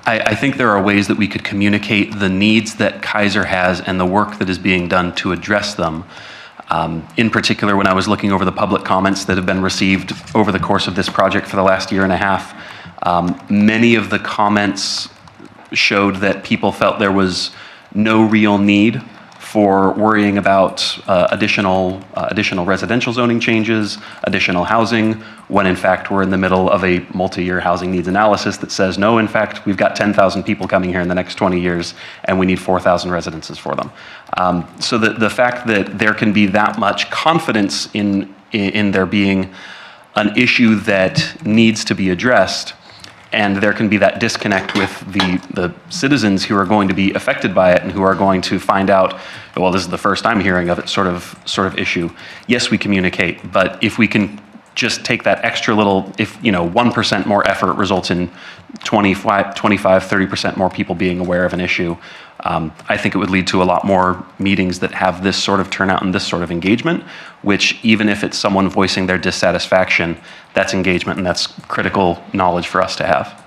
I think there are ways that we could communicate the needs that Kaiser has and the work that is being done to address them. In particular, when I was looking over the public comments that have been received over the course of this project for the last year and a half, many of the comments showed that people felt there was no real need for worrying about additional residential zoning changes, additional housing, when in fact we're in the middle of a multi-year housing needs analysis that says, no, in fact, we've got 10,000 people coming here in the next 20 years, and we need 4,000 residences for them. So the fact that there can be that much confidence in there being an issue that needs to be addressed, and there can be that disconnect with the citizens who are going to be affected by it and who are going to find out, well, this is the first I'm hearing of it sort of issue. Yes, we communicate, but if we can just take that extra little, if 1% more effort results in 25, 30% more people being aware of an issue, I think it would lead to a lot more meetings that have this sort of turnout and this sort of engagement, which even if it's someone voicing their dissatisfaction, that's engagement and that's critical knowledge for us to have.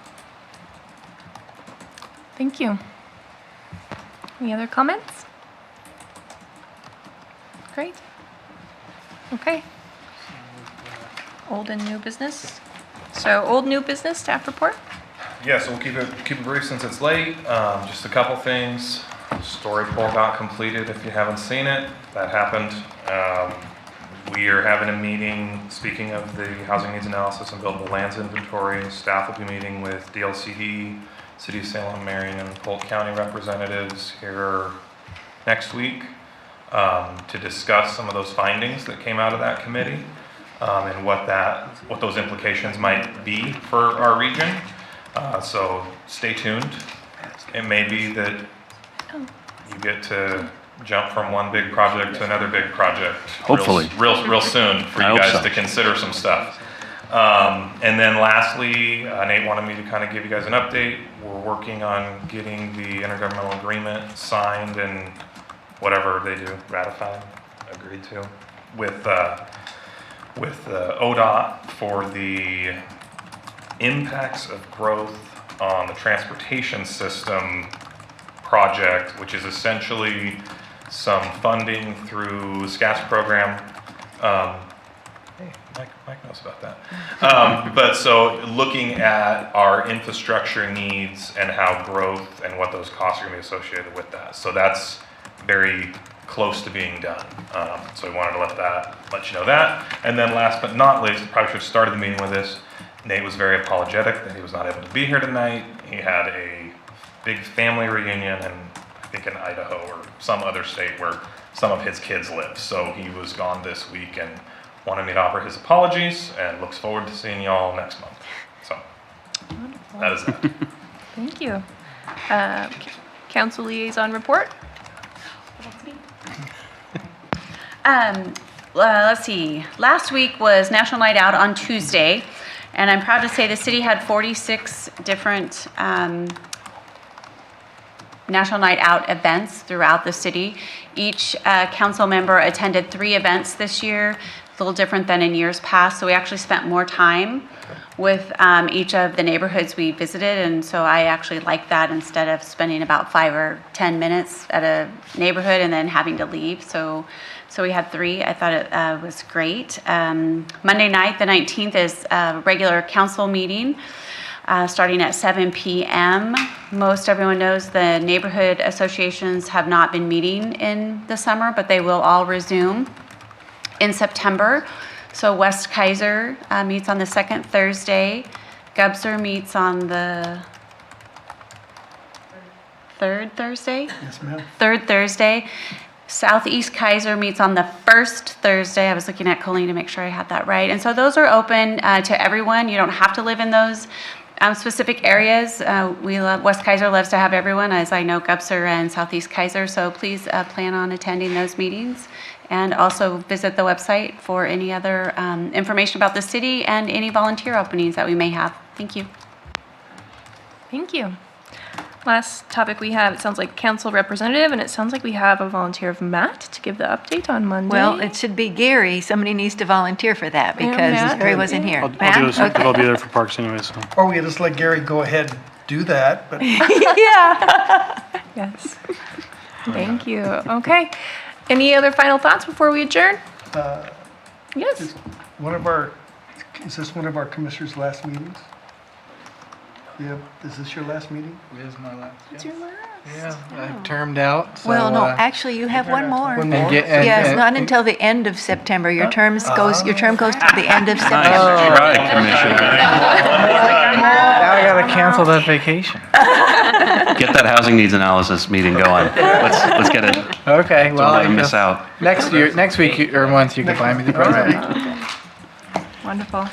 Thank you. Any other comments? Great. Okay. Old and new business. So old, new business, staff report. Yeah, so we'll keep it brief since it's late. Just a couple things. Story poll got completed if you haven't seen it. That happened. We are having a meeting, speaking of the housing needs analysis and buildable lands inventory. Staff will be meeting with DLCD, City of Salem, Marion, and Polk County representatives here next week to discuss some of those findings that came out of that committee and what those implications might be for our region. So stay tuned. It may be that you get to jump from one big project to another big project. Hopefully. Real soon for you guys to consider some stuff. And then lastly, Nate wanted me to kind of give you guys an update. We're working on getting the intergovernmental agreement signed and whatever they do, ratified, agreed to, with ODOT for the impacts of growth on the transportation system project, which is essentially some funding through SCATS program. Hey, Mike knows about that. But so looking at our infrastructure needs and how growth and what those costs are going to be associated with that. So that's very close to being done. So I wanted to let you know that. And then last but not least, probably should have started the meeting with this. Nate was very apologetic that he was not able to be here tonight. He had a big family reunion in, I think in Idaho or some other state where some of his kids live. So he was gone this week and wanted me to offer his apologies and looks forward to seeing y'all next month. So that is that. Thank you. Council liaison report. let's see, last week was National Night Out on Tuesday, and I'm proud to say the city had 46 different National Night Out events throughout the city. Each council member attended 3 events this year, a little different than in years past, so we actually spent more time with each of the neighborhoods we visited, and so I actually like that instead of spending about 5 or 10 minutes at a neighborhood and then having to leave. So we had 3. I thought it was great. Monday night, the 19th, is a regular council meeting starting at 7 p.m. Most everyone knows the neighborhood associations have not been meeting in the summer, but they will all resume in September. So West Kaiser meets on the 2nd Thursday. Gubser meets on the 3rd Thursday? Yes, ma'am. 3rd Thursday. Southeast Kaiser meets on the 1st Thursday. I was looking at Colleen to make sure I had that right. And so those are open to everyone. You don't have to live in those specific areas. West Kaiser loves to have everyone, as I know Gubser and Southeast Kaiser. So please plan on attending those meetings. And also visit the website for any other information about the city and any volunteer openings that we may have. Thank you. Thank you. Last topic we have, it sounds like council representative, and it sounds like we have a volunteer of Matt to give the update on Monday. Well, it should be Gary. Somebody needs to volunteer for that because Matt? Gary wasn't here. I'll Matt? do this, Okay. I'll be there for parks anyway, so. Or we could just let Gary go ahead and do that, but Yeah. Yes. Thank you. Okay. Any other final thoughts before we adjourn? Yes. is this one of our commissioners' last meetings? Yeah, is this your last meeting? It is my last. It's your last. Yeah, I've termed out. So, Well, no, actually, you have one more. One more? Yes, not until the end of September. Your term goes till the end of September. Nice try, Commissioner. Now I gotta cancel that vacation. Get that housing needs analysis meeting going. Let's get it. Okay, well, Don't let I them miss guess out. next week or month you can buy me the present. Wonderful.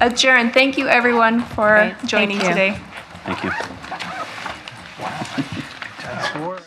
Adjourn. Thank you, everyone, for Great. Thank joining you. today. Thank you. That's